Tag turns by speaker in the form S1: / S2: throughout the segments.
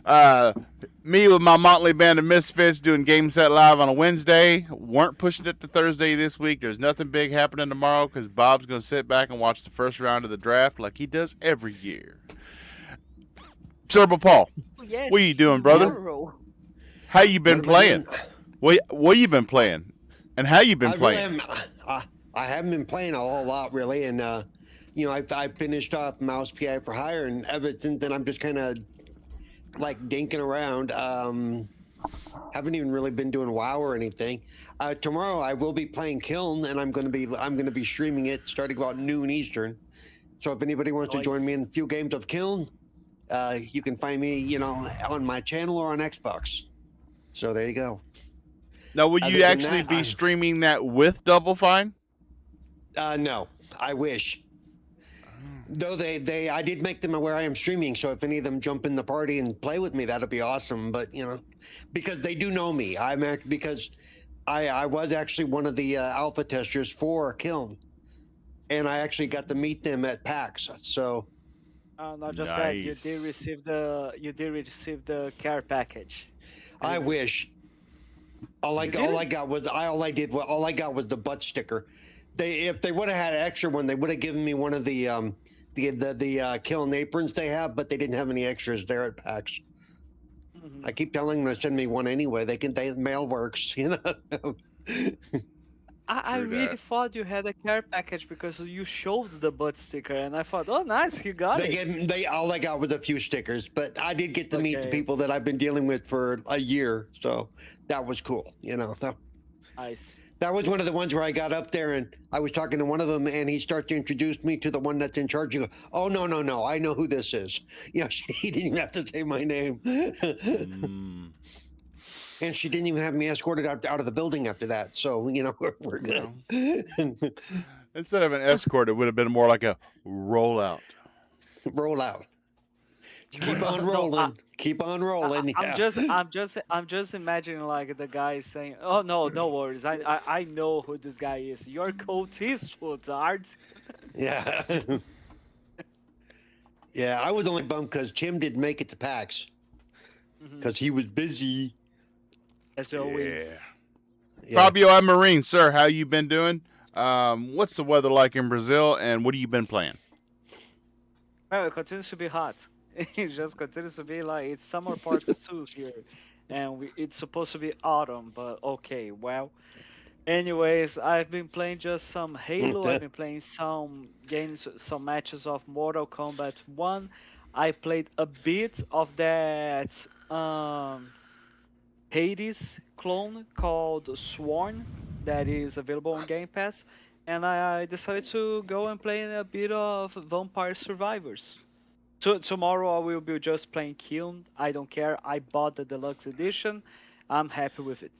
S1: Uh, Me with my motley band of misfits doing Game Set Live on a Wednesday. Weren't pushing it to Thursday this week. There's nothing big happening tomorrow because Bob's going to sit back and watch the first round of the draft like he does every year. Cerebral Paul,
S2: Yes,
S1: what you doing, brother?
S2: tomorrow.
S1: How you been
S3: What am I
S1: playing?
S3: doing?
S1: What you been playing? And how you been
S3: I really
S1: playing?
S3: haven't. I haven't been playing a whole lot really, and I finished off Mouse PI for Hire, and ever since then I'm just kind of like dinking around. Haven't even really been doing WoW or anything. Tomorrow I will be playing Kiln, and I'm gonna be streaming it starting about noon Eastern. So if anybody wants to join me in a few games of Kiln, you can find me, on my channel or on Xbox. So there you go.
S1: Now, will
S3: Other
S1: you
S3: than
S1: actually
S3: that,
S1: be streaming that with Double Fine?
S3: No, I wish. Though I did make them aware I am streaming, so if any of them jump in the party and play with me, that'd be awesome. But because they do know me, because I was actually one of the alpha testers for Kiln, and I actually got to meet them at PAX. So
S2: Not just that, you
S1: Nice.
S2: did receive the care package.
S3: I wish. All I got was the butt sticker. If they would have had an extra one, they would have given me one of the Kiln aprons they have, but they didn't have any extras there at PAX. I keep telling them to send me one anyway. Mail works,
S2: I
S1: True
S2: really
S1: that.
S2: thought you had a care package because you showed the butt sticker, and I thought, oh, nice, he got it.
S3: All I got was a few stickers, but I did get to meet the
S2: Okay.
S3: people that I've been dealing with for a year, so that was cool.
S2: Nice.
S3: That was one of the ones where I got up there and I was talking to one of them, and he started to introduce me to the one that's in charge. You go, oh no, I know who this is. He didn't even have to say my name, and she didn't even have me escorted out of the building after that. So we're good.
S1: Instead of an escort, it would have been more like a rollout.
S3: Roll out. Keep on
S2: No,
S3: rolling. Keep on rolling.
S2: I'm just imagining like the guy saying, "Oh no, no worries. I know who this guy is. Your coat is what art."
S3: Yeah. Yeah, I was only bummed because Tim didn't make it to PAX because he was busy.
S2: As always.
S3: Yeah.
S1: Fabio Amarine, sir, how you been doing? What's the weather like in Brazil, and what have you been playing?
S2: Well, it continues to be hot. It just continues to be like it's summer parts too here, and it's supposed to be autumn. But okay, well. Anyways, I've been playing just some Halo. I've been playing some games, some matches of Mortal Kombat 1. I played a bit of that Hades clone called Sworn that is available on Game Pass, and I decided to go and play a bit of Vampire Survivors. So tomorrow I will be just playing Kiln. I don't care. I bought the deluxe edition. I'm happy with it.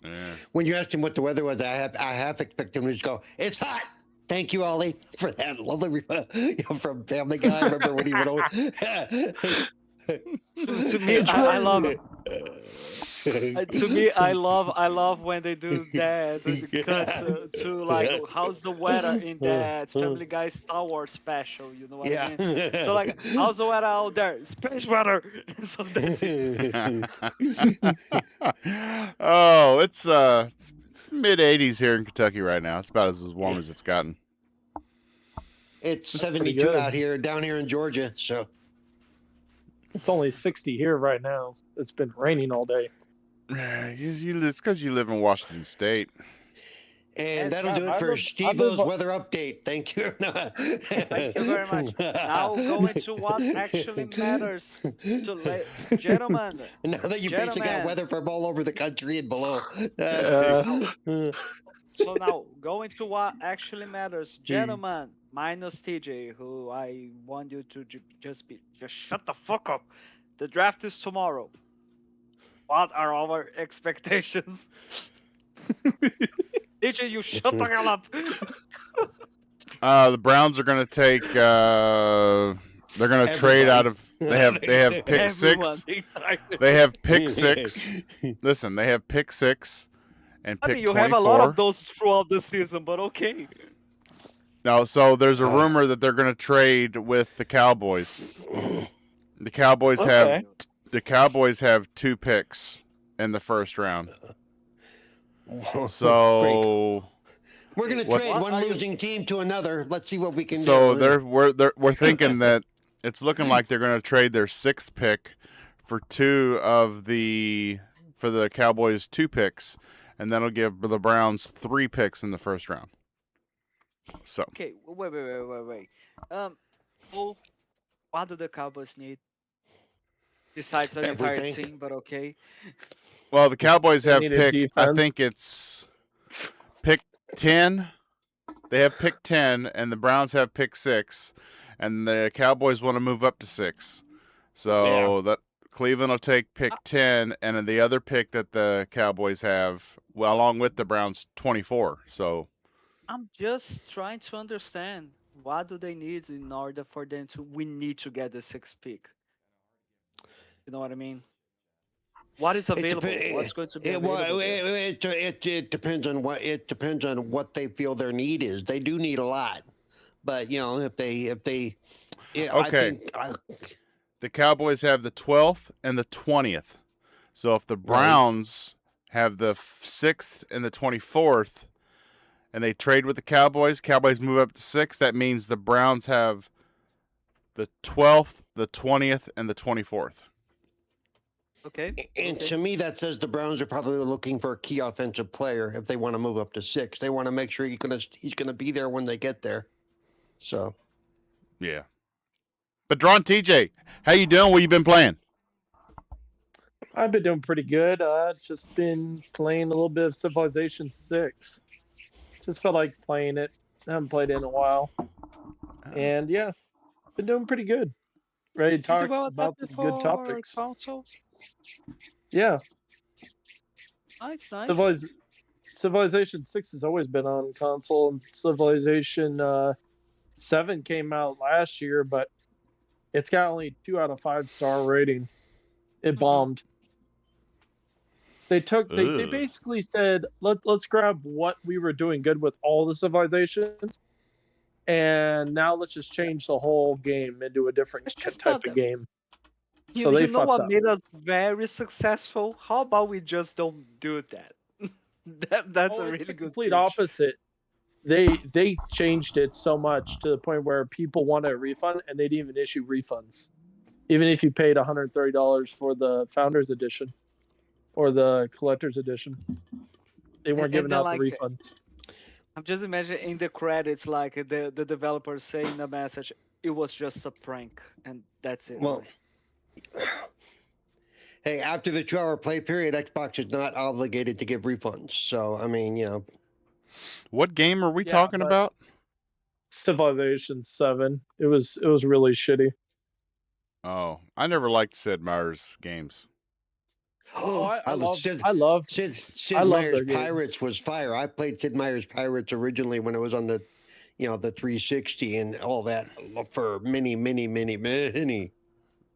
S1: Yeah.
S3: When you asked him what the weather was, I half expected him to just go, "It's hot." Thank you, Ollie, for that lovely from Family Guy. Remember when he went over?
S2: To me, I love it. To me, I love when they do that cuts to like how's the weather in that Family Guy Star Wars special. You know what I mean? So like, how's the weather out there? Space weather. So that's it.
S1: Oh, it's mid 80s here in Kentucky right now. It's about as warm as it's gotten.
S3: It's
S4: pretty
S3: 72
S4: good.
S3: out here, down here in Georgia. So
S4: It's only 60 here right now. It's been raining all day.
S1: It's because you live in Washington State.
S3: and
S2: Yes,
S3: that'll do it
S4: I
S3: for
S4: live-
S3: Steve-O's weather update. Thank you.
S2: Thank you very much. Now going to what actually matters, gentlemen.
S3: Now that you basically got
S2: Gentlemen.
S3: weather from all over the country and below.
S2: So now going to what actually matters, gentlemen. Minus TJ, who I want you to just shut the fuck up. The draft is tomorrow. What are our expectations? TJ, you shut the hell up.
S1: The Browns are going to take. They're going to trade out of. They have pick
S2: Everyone.
S1: six. They have pick six. Listen, they have pick six and
S2: I
S1: pick
S2: mean, you
S1: 24.
S2: have a lot of those throughout the season, but okay.
S1: No, so there's a rumor that they're going to trade with the Cowboys. The Cowboys
S4: Okay.
S1: have 2 picks in the first round.
S3: Great.
S1: So
S3: We're going to
S1: What-
S3: trade
S2: What
S3: one
S2: are you-
S3: losing team to another. Let's see what we can
S1: so
S3: do.
S1: we're thinking that it's looking like they're going to trade their 6th pick for the Cowboys 2 picks, and that'll give the Browns 3 picks in the first round. So
S2: Okay, wait. So what do the Cowboys need besides an entire
S3: Everything.
S2: team? But okay.
S1: well, the Cowboys
S4: They
S1: have
S4: need a
S1: pick. I
S4: defense.
S1: think it's pick 10. They have pick 10, and the Browns have pick 6, and the Cowboys want to move up to 6. So that Cleveland will take pick 10, and then the other pick that the Cowboys have, well, along with the Browns, 24. So
S2: I'm just trying to understand what do they need in order for them to. We need to get the 6th pick. You know what I mean? What is available? What's going to be available? there?
S3: It depends on what they feel their need is. They do need a lot, but if they yeah,
S1: Okay. The Cowboys have the 12th and the 20th. So if the Browns have the 6th and the 24th, and they trade with the Cowboys move up to 6. That means the Browns have the 12th, the 20th, and the 24th.
S2: Okay.
S3: And
S2: okay.
S3: to me, that says the Browns are probably looking for a key offensive player if they want to move up to 6. They want to make sure he's gonna be there when they get there. So
S1: Yeah. But Drawn TJ, how you doing? What you been playing?
S4: I've been doing pretty good. Just been playing a little bit of Civilization 6. Just felt like playing it. I haven't played it in a while. And yeah, been doing pretty good. Ready to
S2: Is it
S4: talk
S2: well
S4: about
S2: adapted
S4: some good
S2: for
S4: topics.
S2: console?
S4: Yeah,
S2: Nice.
S4: Civilization 6 has always been on console, and Civilization 7 came out last year, but it's got only 2 out of 5 star rating. It bombed. They
S1: Ugh.
S4: basically said, let's grab what we were doing good with all the civilizations, and now let's just change the whole game into a different
S2: It's just
S4: type
S2: not
S4: of
S2: that-
S4: game.
S2: You,
S4: So they
S2: you know
S4: fucked
S2: what
S4: up.
S2: made us very successful? How about we just don't do that? That's a
S4: Oh,
S2: really
S4: it's the
S2: good
S4: complete
S2: pitch.
S4: opposite. They changed it so much to the point where people want a refund, and they didn't even issue refunds, even if you paid $130 for the Founders Edition or the Collector's Edition. They weren't
S2: And
S4: giving
S2: then,
S4: out the
S2: like,
S4: refunds.
S2: I'm just imagining in the credits, like the developer saying the message, it was just a prank, and that's it.
S3: well, hey, after the 2-hour play period, Xbox is not obligated to give refunds. So I mean,
S1: What game are we
S4: Yeah,
S1: talking
S4: but-
S1: about?
S4: Civilization 7. It was really shitty.
S1: Oh, I never liked Sid Meier's games.
S4: I love
S3: Sid
S4: I love
S3: Meier's
S4: their games.
S3: Pirates was fire. I played Sid Meier's Pirates originally when it was on the 360 and all that for many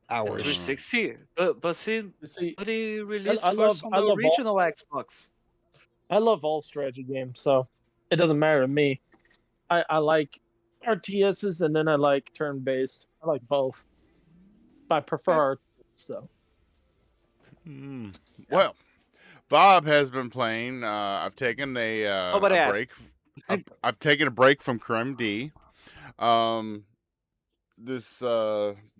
S3: hours.
S2: 360. But see,
S4: You see,
S2: but he released
S4: I
S2: first
S4: love-
S2: on
S4: I
S2: the
S4: love all-
S2: original Xbox.
S4: I love all strategy games, so it doesn't matter to me. I like RTSs, and then I like turn-based. I like both. But I prefer RTS, though.
S1: Well, Bob has been playing. I've taken a
S2: Nobody asked.
S1: break. I've taken a break from Creme D. This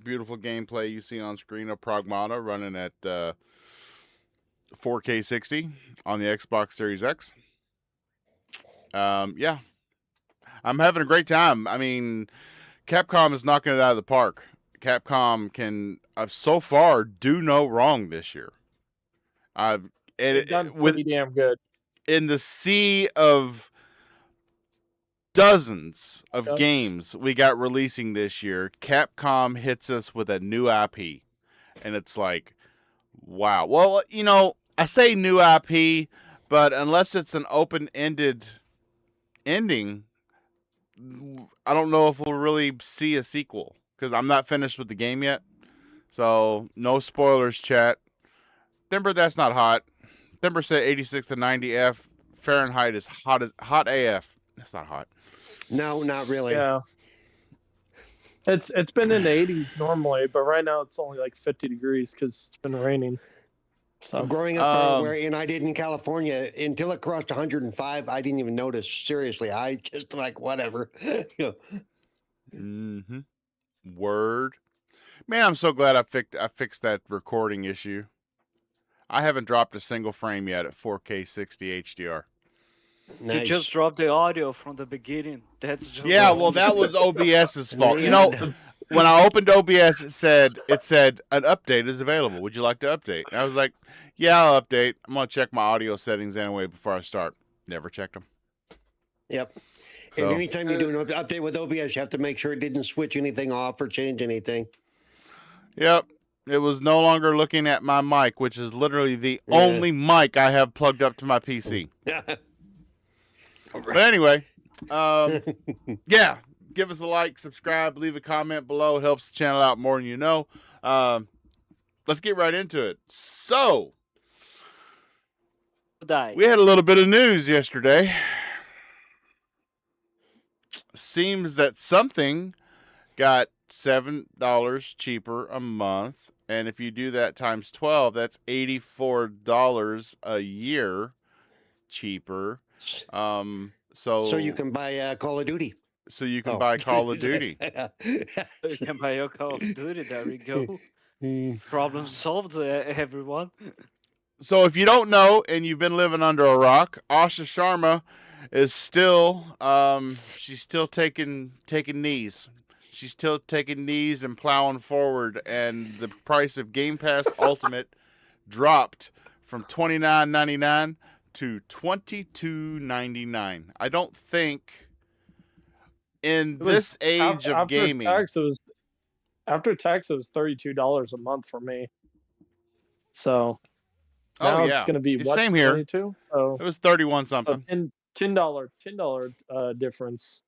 S1: beautiful gameplay you see on screen of Pragmata running at 4K 60 on the Xbox Series X. Yeah, I'm having a great time. I mean, Capcom is knocking it out of the park. Capcom can so far do no wrong this year.
S4: They've done pretty damn good.
S1: In the sea of dozens of
S4: Yep.
S1: games we got releasing this year, Capcom hits us with a new IP, and it's like, wow. Well, I say new IP, but unless it's an open-ended ending, I don't know if we'll really see a sequel, because I'm not finished with the game yet. So, no spoilers, chat. Remember, that's not hot. Remember, said 86 to 90 F Fahrenheit is hot AF. That's not hot.
S3: No, not really.
S4: Yeah. It's been in the 80s normally, but right now it's only like 50 degrees because it's been raining. So
S3: Growing up and I did in California, until it crossed 105, I didn't even notice. Seriously, I just like whatever.
S1: Mm-hmm. Word. Man, I'm so glad I fixed that recording issue. I haven't dropped a single frame yet at 4K 60 HDR.
S3: Nice.
S2: You just dropped the audio from the beginning. That's just
S1: Yeah, well, that was OBS's fault. You know, when I opened OBS, it said an update is available. Would you like to update? And I was like, yeah, I'll update. I'm gonna check my audio settings anyway before I start. Never checked them.
S3: Yep.
S1: So,
S3: And anytime you do an update with OBS, you have to make sure it didn't switch anything off or change anything.
S1: yep. It was no longer looking at my mic, which is literally the only mic I have plugged up to my PC. But anyway, yeah, give us a like, subscribe, leave a comment below. It helps the channel out more than you know. Let's get right into it. So, we had a little bit of news yesterday. Seems that something got $7 cheaper a month. And if you do that times 12, that's $84 a year cheaper. So
S3: you can buy Call of Duty.
S1: So you can buy Call of Duty.
S2: You can buy your Call of Duty. There we go. Problem solved, everyone.
S1: So if you don't know and you've been living under a rock, Asha Sharma is still she's still taking knees. She's still taking knees and plowing forward, and the price of Game Pass Ultimate dropped from $29.99 to $22.99. I don't think in this age of gaming.
S4: After tax, it was $32 a month for me. So now it's going to be what?
S1: Same here.
S4: 22? So
S1: it was 31 something.
S4: So $10 difference.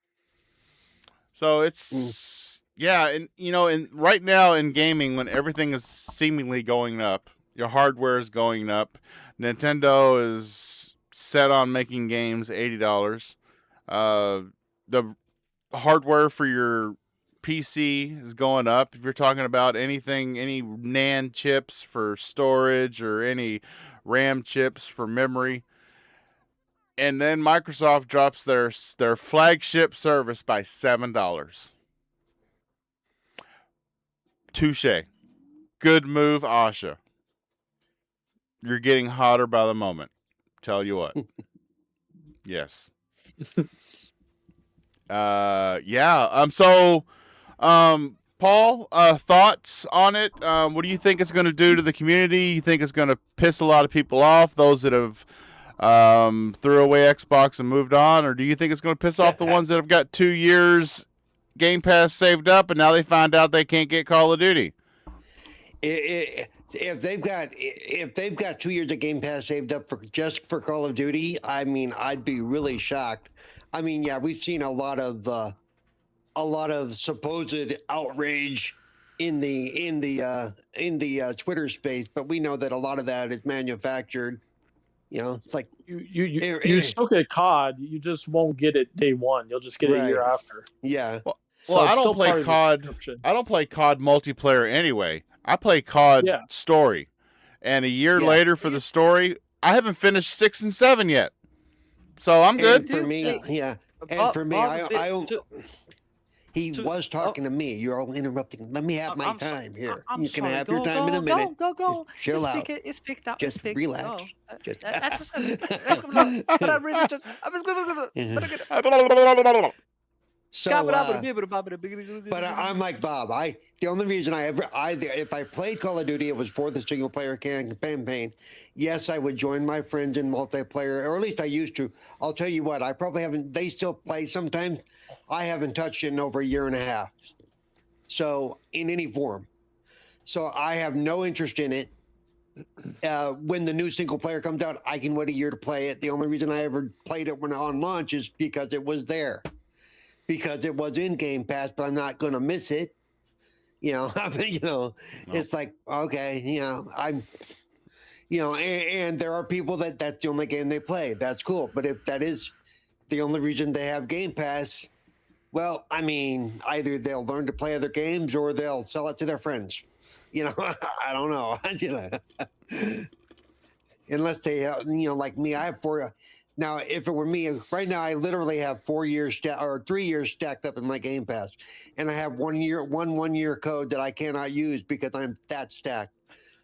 S1: So it's and and right now in gaming, when everything is seemingly going up, your hardware is going up. Nintendo is set on making games $80. The hardware for your PC is going up. If you're talking about any NAND chips for storage or any RAM chips for memory. And then Microsoft drops their flagship service by $7. Touche. Good move, Asha. You're getting hotter by the moment. Tell you what. Yes. Paul, thoughts on it? What do you think it's going to do to the community? You think it's going to piss a lot of people off, those that have threw away Xbox and moved on, or do you think it's going to piss off the ones that have got 2 years Game Pass saved up and now they find out they can't get Call of Duty?
S3: If they've got 2 years of Game Pass saved up for Call of Duty, I mean, I'd be really shocked. I mean, yeah, we've seen a lot of supposed outrage in the Twitter space, but we know that a lot of that is manufactured. It's like
S4: you still get COD, you just won't get it day one. You'll just get it a year after.
S3: Yeah.
S1: Well, I don't play COD. I don't play COD multiplayer anyway. I play COD story, and a year later for the story, I haven't finished 6 and 7 yet, so I'm good.
S3: And for me, and for me, he was talking to me. You're all interrupting. Let me have my time here. You can have your time in a minute.
S2: Go.
S3: Chill out.
S2: Speak now.
S3: Just relax. So, but I'm like Bob. The only reason if I played Call of Duty, it was for the single player campaign. Yes, I would join my friends in multiplayer, or at least I used to. I'll tell you what, I probably haven't. They still play sometimes. I haven't touched it in over a year and a half. So in any form, so I have no interest in it. When the new single player comes out, I can wait a year to play it. The only reason I ever played it when on launch is because it was there. Because it was in Game Pass, but I'm not going to miss it. It's like, okay, and there are people that's the only game they play. That's cool. But if that is the only reason they have Game Pass, Well, I mean, either they'll learn to play other games or they'll sell it to their friends. You know, I don't know. You know, unless they, like me, I have 4. Now, if it were me, right now, I literally have 4 years or 3 years stacked up in my Game Pass, and I have 1 year code that I cannot use because I'm that stacked.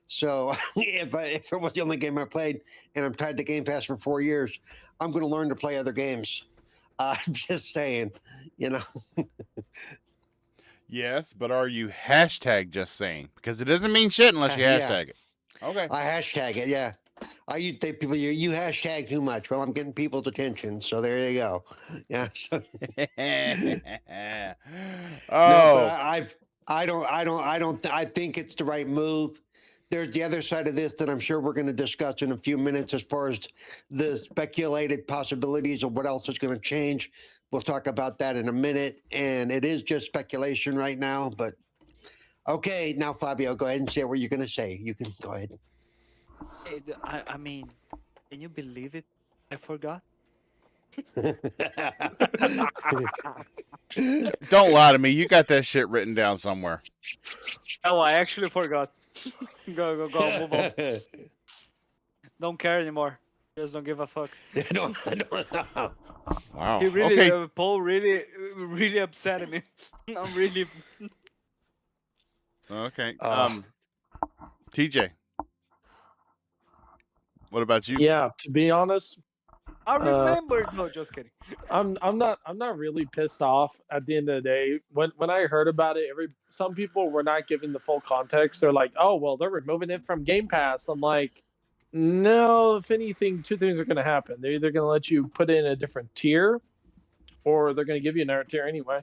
S3: So if it was the only game I played and I'm tied to Game Pass for 4 years, I'm going to learn to play other games. I'm just saying, you know.
S1: Yes, but are you hashtag just saying? Because it doesn't mean shit unless you
S3: Yeah.
S1: hashtag it. Okay.
S3: I hashtag it, yeah. You think people you hashtag too much. Well, I'm getting people's attention, so there you go. Yeah. So. No, but I think it's the right move. There's the other side of this that I'm sure we're going to discuss in a few minutes as far as the speculated possibilities of what else is going to change. We'll talk about that in a minute. And it is just speculation right now. But okay, now, Fabio, go ahead and say what you're going to say. You can go ahead.
S2: I mean, can you believe it? I forgot.
S1: Don't lie to me. You got that shit written down somewhere.
S2: Oh, I actually forgot. Go, move on. Don't care anymore. Just don't give a fuck.
S1: Wow.
S2: He really,
S1: Okay.
S2: Paul really upset me. I'm really.
S1: Okay. TJ. What about you?
S4: Yeah, to be honest,
S2: I remember. No, just kidding.
S4: I'm not really pissed off at the end of the day. When I heard about it, some people were not giving the full context. They're like, "Oh, well, they're removing it from Game Pass." I'm like, "No, if anything, two things are going to happen. They're either going to let you put it in a different tier, or they're going to give you another tier anyway,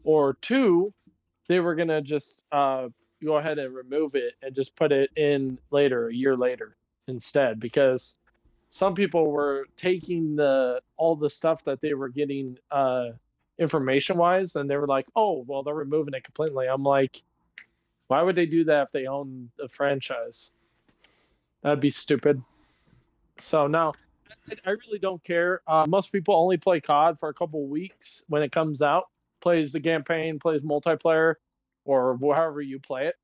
S4: or two, they were going to just go ahead and remove it and just put it in later, a year later instead, because some people were taking all the stuff that they were getting information wise, and they were like, "Oh, well, they're removing it completely." I'm like, why would they do that if they own the franchise? That'd be stupid. So now, I really don't care. Most people only play COD for a couple weeks when it comes out, plays the campaign, plays multiplayer, or however you play it,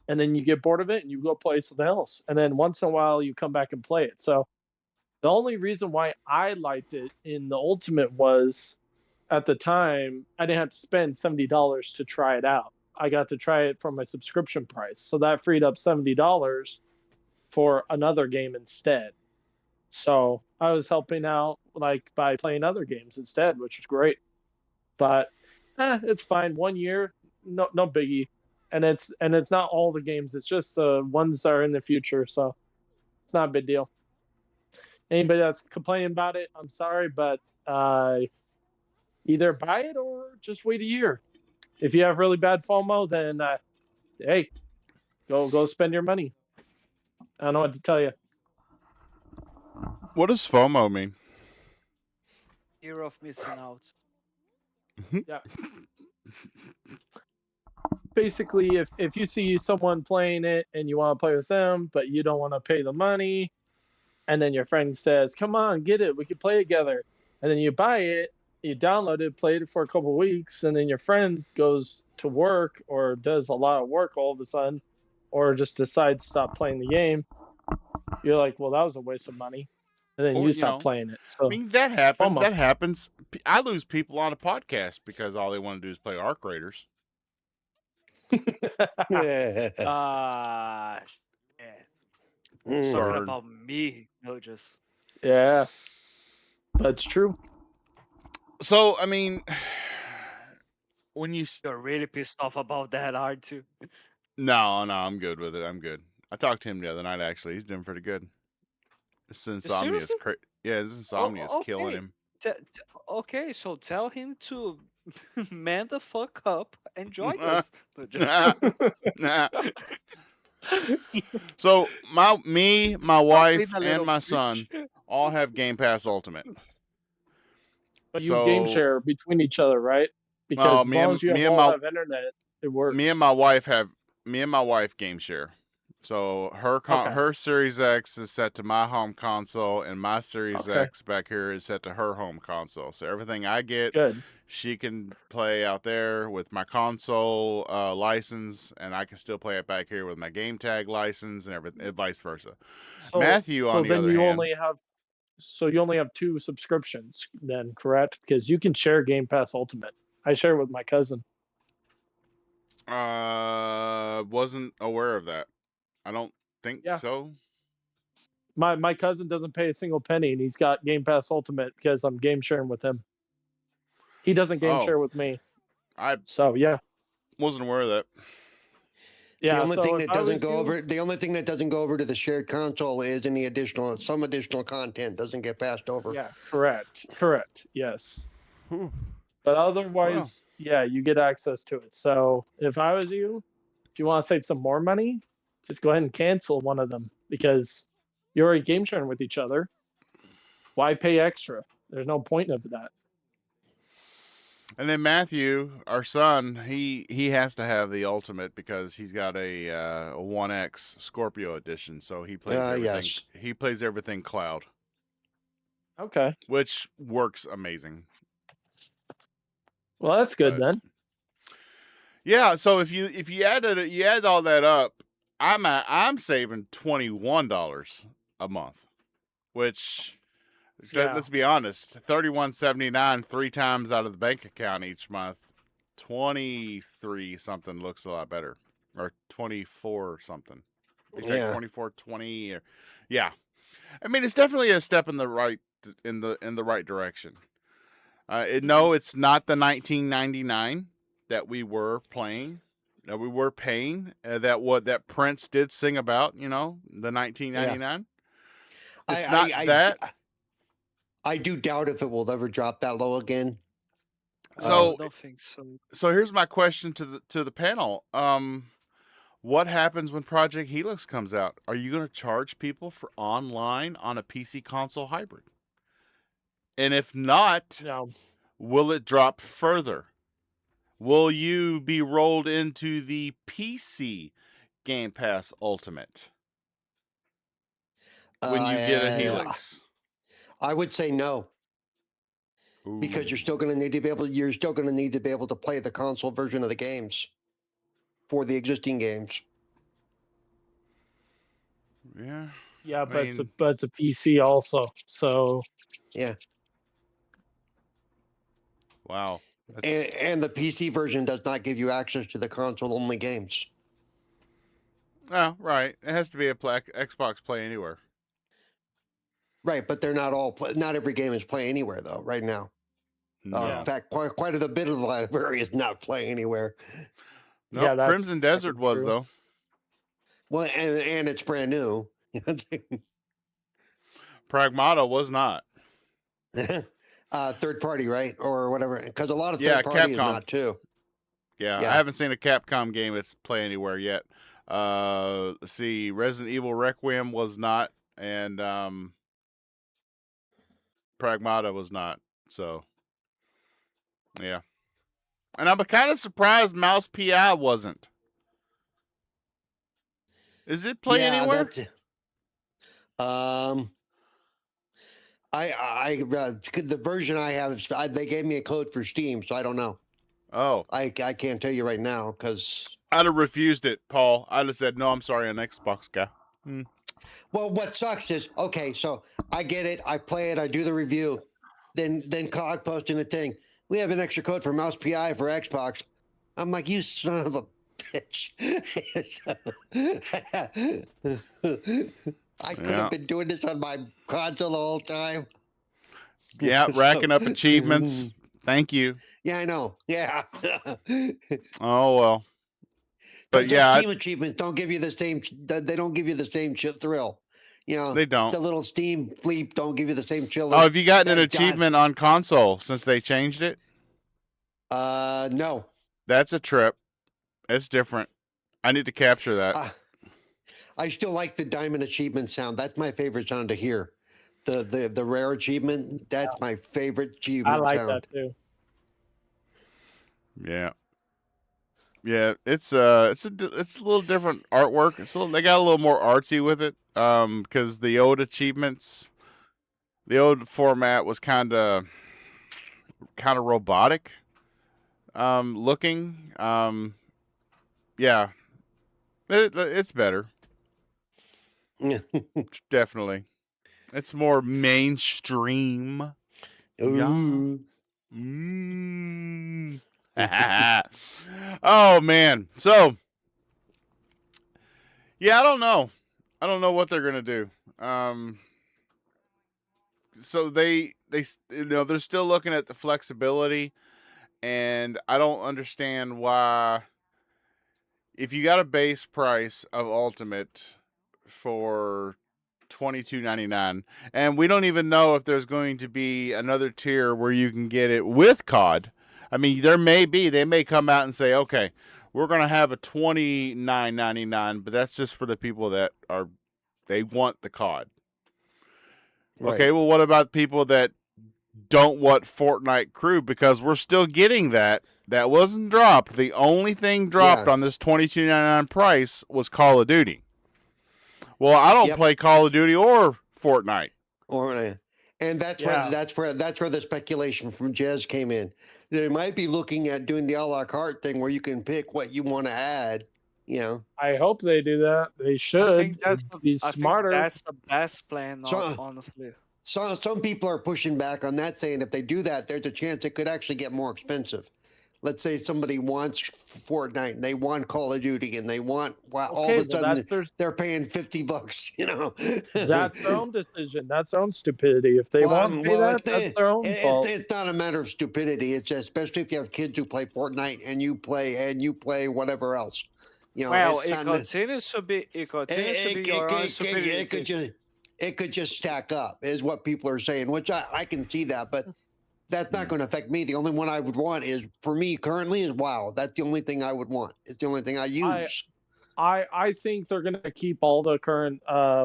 S4: and then you get bored of it and you go play something else, and then once in a while you come back and play it. So the only reason why I liked it in the Ultimate was, at the time, I didn't have to spend $70 to try it out. I got to try it for my subscription price. So that freed up $70 for another game instead. So I was helping out by playing other games instead, which was great. But it's fine. 1 year, no biggie. And it's not all the games. It's just the ones that are in the future. So it's not a big deal. Anybody that's complaining about it, I'm sorry, but either buy it or just wait a year. If you have really bad FOMO, then hey, go spend your money. I don't know what to tell you.
S1: What does FOMO mean?
S2: Fear of missing out.
S4: Yeah. Basically, if you see someone playing it and you want to play with them, but you don't want to pay the money, and then your friend says, "Come on, get it, we can play together," and then you buy it, you download it, play it for a couple of weeks, and then your friend goes to work or does a lot of work all of a sudden, or just decides to stop playing the game, you're like, well, that was a waste of money, and then you stop playing it. So
S1: I mean, that happens.
S4: FOMO.
S1: That happens. I lose people on a podcast because all they want to do is play Arc Raiders.
S3: Yeah.
S2: Yeah. Talking about me, no, just.
S4: Yeah, that's true.
S1: So, I mean, when you
S2: You're really pissed off about that, aren't too.
S1: no, I'm good with it. I'm good. I talked to him the other night. Actually, he's doing pretty good. This insomnia is
S2: Seriously?
S1: this insomnia is killing
S2: okay.
S1: him.
S2: Okay, so tell him to man the fuck up and join us. No, just-
S1: So my wife,
S2: Stop being a
S1: and
S2: little
S1: my
S2: bitch.
S1: son all have Game Pass Ultimate.
S4: But you game share between each other, right? Because as long as you all have internet, it works.
S1: Me and my wife game share. So
S4: Okay.
S1: her Series X is set to my home console, and my Series
S4: Okay.
S1: X back here is set to her home console. So everything I get,
S4: Good.
S1: she can play out there with my console license, and I can still play it back here with my game tag license, and everything, and vice versa.
S4: So
S1: Matthew, on
S4: so
S1: the
S4: then
S1: other
S4: you
S1: hand,
S4: only have two subscriptions then, correct? Because you can share Game Pass Ultimate. I share with my cousin.
S1: wasn't aware of that. I don't think
S4: Yeah.
S1: so.
S4: My cousin doesn't pay a single penny, and he's got Game Pass Ultimate because I'm game sharing with him. He doesn't game
S1: Oh,
S4: share with me.
S1: I
S4: So yeah.
S1: wasn't aware of that.
S3: The
S4: Yeah.
S3: only
S4: So
S3: thing
S4: if
S3: that
S4: I
S3: doesn't
S4: was
S3: go
S4: you,
S3: over the only thing that doesn't go over to the shared console is some additional content doesn't get passed over.
S4: yeah, correct. Yes.
S1: Whew.
S4: But
S1: Well,
S4: otherwise, yeah, you get access to it. So if I was you, if you want to save some more money, just go ahead and cancel one of them because you're already game sharing with each other. Why pay extra? There's no point of that.
S1: and then Matthew, our son, he has to have the ultimate because he's got a 1X Scorpio edition, so he plays everything.
S3: Yes.
S1: He plays everything cloud,
S4: Okay.
S1: which works amazing.
S4: Well, that's good
S1: But
S4: then.
S1: yeah, so if you you add all that up, I'm saving $21 a month, which
S4: Yeah.
S1: let's be honest, $31.79 three times out of the bank account each month. 23 something looks a lot better, or 24 something.
S3: Yeah.
S1: 24.20 or yeah. I mean, it's definitely a step in the right right direction. No, it's not the 1999 that we were playing. That we were paying. That Prince did sing about. You know, the 1999. It's not that.
S3: I do doubt if it will ever drop that low again.
S2: No, I
S1: So
S2: don't think so.
S1: so here's my question to the panel. What happens when Project Helix comes out? Are you going to charge people for online on a PC console hybrid? And if not,
S4: No.
S1: will it drop further? Will you be rolled into the PC Game Pass Ultimate when you get a Helix?
S3: I would say no. Because
S1: Ooh.
S3: you're still going to need to be able to play the console version of the games for the existing games.
S1: Yeah.
S4: Yeah,
S1: I
S4: but
S1: mean,
S4: it's a PC also. So
S3: Yeah.
S1: wow.
S3: And the PC version does not give you access to the console only games.
S1: Oh, right. It has to be a Xbox Play Anywhere.
S3: Right, but they're not not every game is Play Anywhere though right now.
S1: No.
S3: In fact, quite a bit of the library is not Play Anywhere.
S1: Nope.
S4: yeah, that's
S1: Crimson Desert was
S4: true.
S1: though.
S3: Well, and it's brand new.
S1: Pragmata was not.
S3: Third party, right, or whatever, because a lot of
S1: Yeah,
S3: third party is
S1: Capcom.
S3: not too.
S1: Yeah,
S3: Yeah.
S1: I haven't seen a Capcom game that's Play Anywhere yet. Let's see, Resident Evil Requiem was not, and Pragmata was not. So, yeah. And I'm kind of surprised Mouse PI wasn't. Is it Play
S3: Yeah,
S1: Anywhere?
S3: that's the version I have. They gave me a code for Steam, so I don't know.
S1: Oh,
S3: I can't tell you right now because.
S1: I'd have refused it, Paul. I'd have said, no, I'm sorry, an Xbox guy.
S3: Well, what sucks is, okay, so I get it, I play it, I do the review, then COG posting a thing. We have an extra code for Mouse PI for Xbox. I'm like, you son of a bitch. I could
S1: Yeah.
S3: have been doing this on my console the whole time.
S1: Yeah, racking up achievements. Thank you.
S3: Yeah, I know. Yeah.
S1: Oh, well. But
S3: But
S1: yeah,
S3: Steam achievements don't give you the same. They don't give you the same thrill. You know,
S1: they don't.
S3: The little Steam bleep don't give you the same chill.
S1: Oh, have you gotten an
S3: that God-
S1: achievement on console since they changed it?
S3: No.
S1: That's a trip. It's different. I need to capture that.
S3: I still like the diamond achievement sound. That's my favorite sound to hear. The rare achievement. That's my favorite achievement
S4: I like
S3: sound.
S4: that too.
S1: Yeah. Yeah, it's a little different artwork. They got a little more artsy with it. Because the old achievements, the old format was kind of robotic. Looking. Yeah, it's better. Definitely, it's more mainstream. Yeah.
S3: Ooh.
S1: Mm. Oh man. So yeah, I don't know. I don't know what they're gonna do. So they're still looking at the flexibility, and I don't understand why if you got a base price of Ultimate for $22.99, and we don't even know if there's going to be another tier where you can get it with COD. I mean, they may come out and say, okay, we're gonna have a $29.99, but that's just for the people that they want the COD. Okay,
S3: Right.
S1: well, what about people that don't want Fortnite Crew? Because we're still getting that. That wasn't dropped. The only thing dropped
S3: Yeah.
S1: on this $22.99 price was Call of Duty. Well, I don't
S3: Yep.
S1: play Call of Duty or Fortnite.
S3: And that's
S4: Yeah.
S3: where the speculation from Jez came in. They might be looking at doing the a la carte thing where you can pick what you want to add. You know,
S4: I hope they do that. They
S2: I
S4: should.
S2: think
S4: Be
S2: I think
S4: smarter.
S2: that's the best plan,
S3: So-
S2: honestly.
S3: so some people are pushing back on that, saying if they do that, there's a chance it could actually get more expensive. Let's say somebody wants Fortnite and they want Call of Duty and they want all
S4: Okay,
S3: of a
S4: well,
S3: sudden
S4: that's their
S3: they're paying $50. You know,
S4: that's their own decision. That's their own stupidity. If they want to pay that, that's their own fault.
S3: it's not a matter of stupidity. It's just, especially if you have kids who play Fortnite and you play whatever else. You know,
S2: Well,
S3: it's
S2: it
S3: not.
S2: continues to be your own stupidity.
S3: It could just stack up, is what people are saying, which I can see that, but that's not going to affect me. The only one I would want is, for me currently, is WoW. That's the only thing I would want. It's the only thing I use.
S4: I think they're gonna keep all the current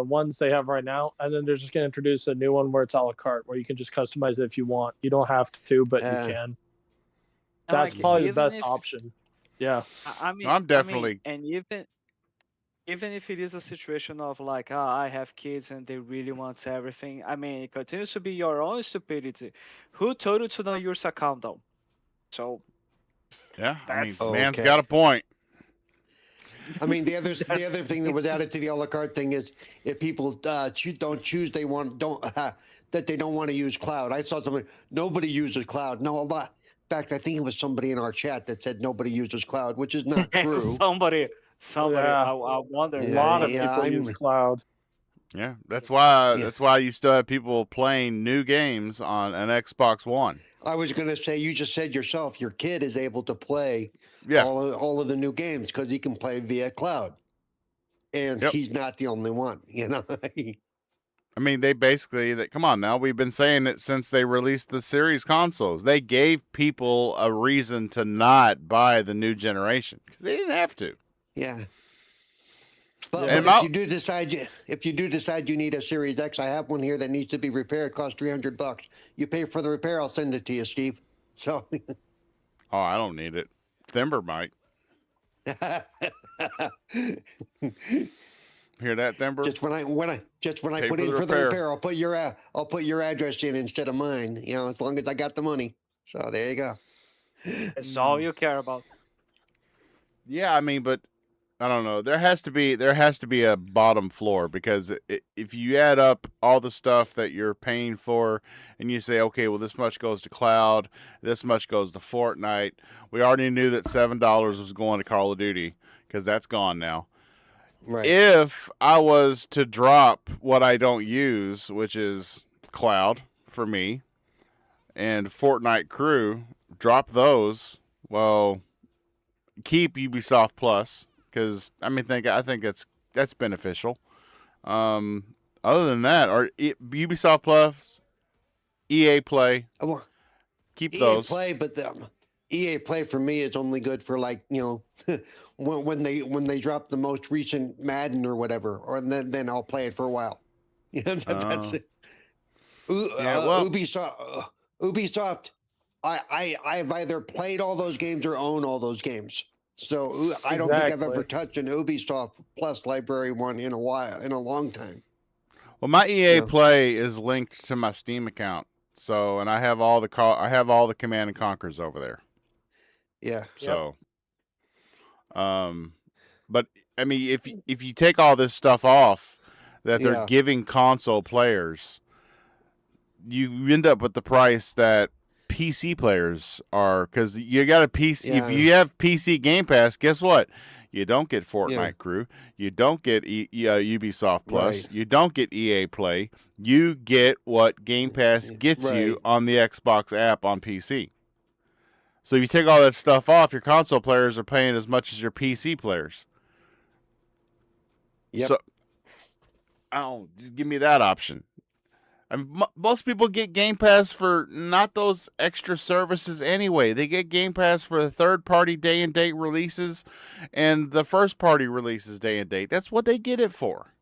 S4: ones they have right now, and then they're just gonna introduce a new one where it's a la carte, where you can just customize it if you want. You don't have to, but you can.
S2: And
S4: That's
S2: like,
S4: probably the
S2: even
S4: best
S2: if
S4: option. Yeah.
S2: I mean,
S1: I'm definitely.
S2: and even if it is a situation of like, I have kids and they really want everything. I mean, it continues to be your own stupidity. Who told you to not use a countdown? So
S1: Yeah, I mean,
S2: That's-
S1: man's
S3: Okay.
S1: got a point.
S3: I mean, the other thing that was added to the a la carte thing is if people don't choose, they that they don't want to use cloud. I saw something. Nobody uses cloud. No, a lot. In fact, I think it was somebody in our chat that said nobody uses cloud, which is not true.
S2: somebody.
S4: Yeah.
S2: I wonder.
S4: A
S3: Yeah,
S4: lot of
S3: yeah,
S4: people use
S3: I'm-
S4: cloud.
S1: Yeah, that's why.
S3: Yeah.
S1: That's why you still have people playing new games on an Xbox One.
S3: I was going to say, you just said yourself, your kid is able to play
S1: Yeah,
S3: all of the new games because he can play via cloud, and
S1: Yep.
S3: he's not the only one. You know,
S1: I mean, come on now. We've been saying it since they released the series consoles. They gave people a reason to not buy the new generation because they didn't have to.
S3: yeah. But,
S1: And
S3: but if you do decide you need a Series X, I have one here that needs to be repaired. Costs $300. You pay for the repair, I'll send it to you, Steve. So,
S1: Oh, I don't need it. Thimber might. Hear that, Thimber?
S3: just when I
S1: Pay
S3: put
S1: for
S3: in
S1: the
S3: for the
S1: repair.
S3: repair, I'll put your address in instead of mine. You know, as long as I got the money. So there you go.
S2: It's all you care about.
S1: Yeah, I mean, but I don't know. There has to be a bottom floor because if you add up all the stuff that you're paying for and you say, okay, well, this much goes to cloud, this much goes to Fortnite. We already knew that $7 was going to Call of Duty because that's gone now.
S3: Right.
S1: If I was to drop what I don't use, which is cloud for me, and Fortnite Crew, drop those. Well, keep Ubisoft Plus because I think that's beneficial. Other than that, Ubisoft Plus, EA Play,
S3: Well,
S1: keep
S3: EA
S1: those.
S3: Play, but EA Play for me is only good for, like, you know, when they drop the most recent Madden or whatever, or then I'll play it for a while. Yeah, that's it. Ubisoft. I've either played all those games or own all those games. So I don't think I've ever
S4: Exactly.
S3: touched an Ubisoft Plus library one in a long time.
S1: Well, my EA
S3: Yeah.
S1: Play is linked to my Steam account, so and I have all the Command and Conquers over there.
S3: Yeah.
S1: So, but I mean, if you take all this stuff off that they're
S3: Yeah.
S1: giving console players, you end up with the price that PC players are, because you got a PC.
S3: Yeah.
S1: If you have PC Game Pass, guess what? You don't get Fortnite
S3: Yeah.
S1: Crew. You don't get Ubisoft Plus.
S3: Right.
S1: You don't get EA Play. You get what Game Pass gets you
S3: Right.
S1: on the Xbox app on PC. So if you take all that stuff off, your console players are paying as much as your PC players.
S3: Yep.
S1: So, just give me that option. I mean, most people get Game Pass for not those extra services anyway. They get Game Pass for the third-party day-and-date releases and the first-party releases day and date. That's what they get it for.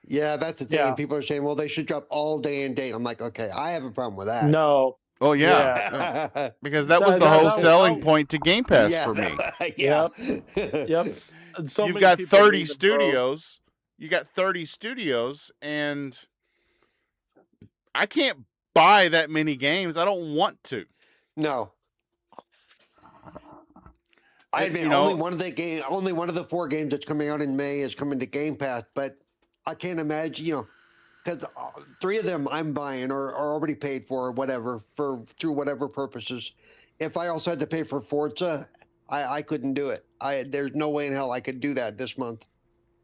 S3: Yeah, that's the thing.
S4: Yeah.
S3: People are saying, well, they should drop all day and date. I'm like, okay, I have a problem with that.
S4: No.
S1: Oh, yeah.
S4: Yeah.
S1: No. Because that was the whole selling point to Game Pass for me.
S3: Yeah.
S4: Yep. And so
S1: You've
S4: many
S1: got
S4: people
S1: 30
S4: leave the
S1: studios. You got 30 studios, and I can't buy that many games. I don't want to.
S3: No. I admit, only one of the 4 games that's coming out in May is coming to Game Pass, but I can't imagine, because 3 of them I'm buying or are already paid for or whatever through whatever purposes. If I also had to pay for Forza, I couldn't do it. There's no way in hell I could do that this month.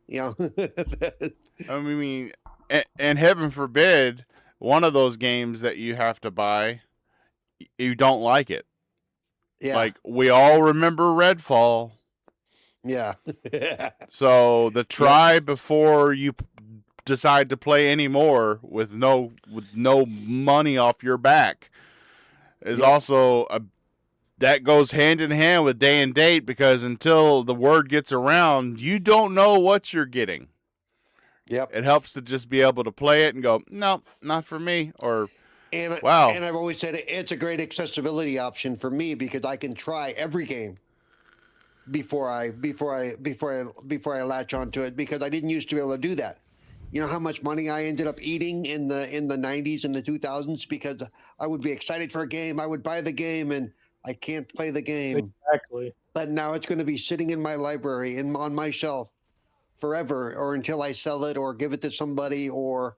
S1: I mean, and heaven forbid, one of those games that you have to buy, you don't like it.
S3: Yeah.
S1: Like, we all remember Redfall.
S3: Yeah.
S1: So the try before you decide to play anymore with no money off your back is also that goes hand in hand with day and date, because until the word gets around, you don't know what you're getting.
S3: Yep.
S1: It helps to just be able to play it and go, no, not for me, or
S3: wow. And I've always said it's a great accessibility option for me because I can try every game before I latch onto it, because I didn't used to be able to do that. You know how much money I ended up eating in the 90s and the 2000s because I would be excited for a game, I would buy the game, and I can't play the game.
S4: Exactly.
S3: But now it's going to be sitting in my library and on my shelf forever, or until I sell it or give it to somebody or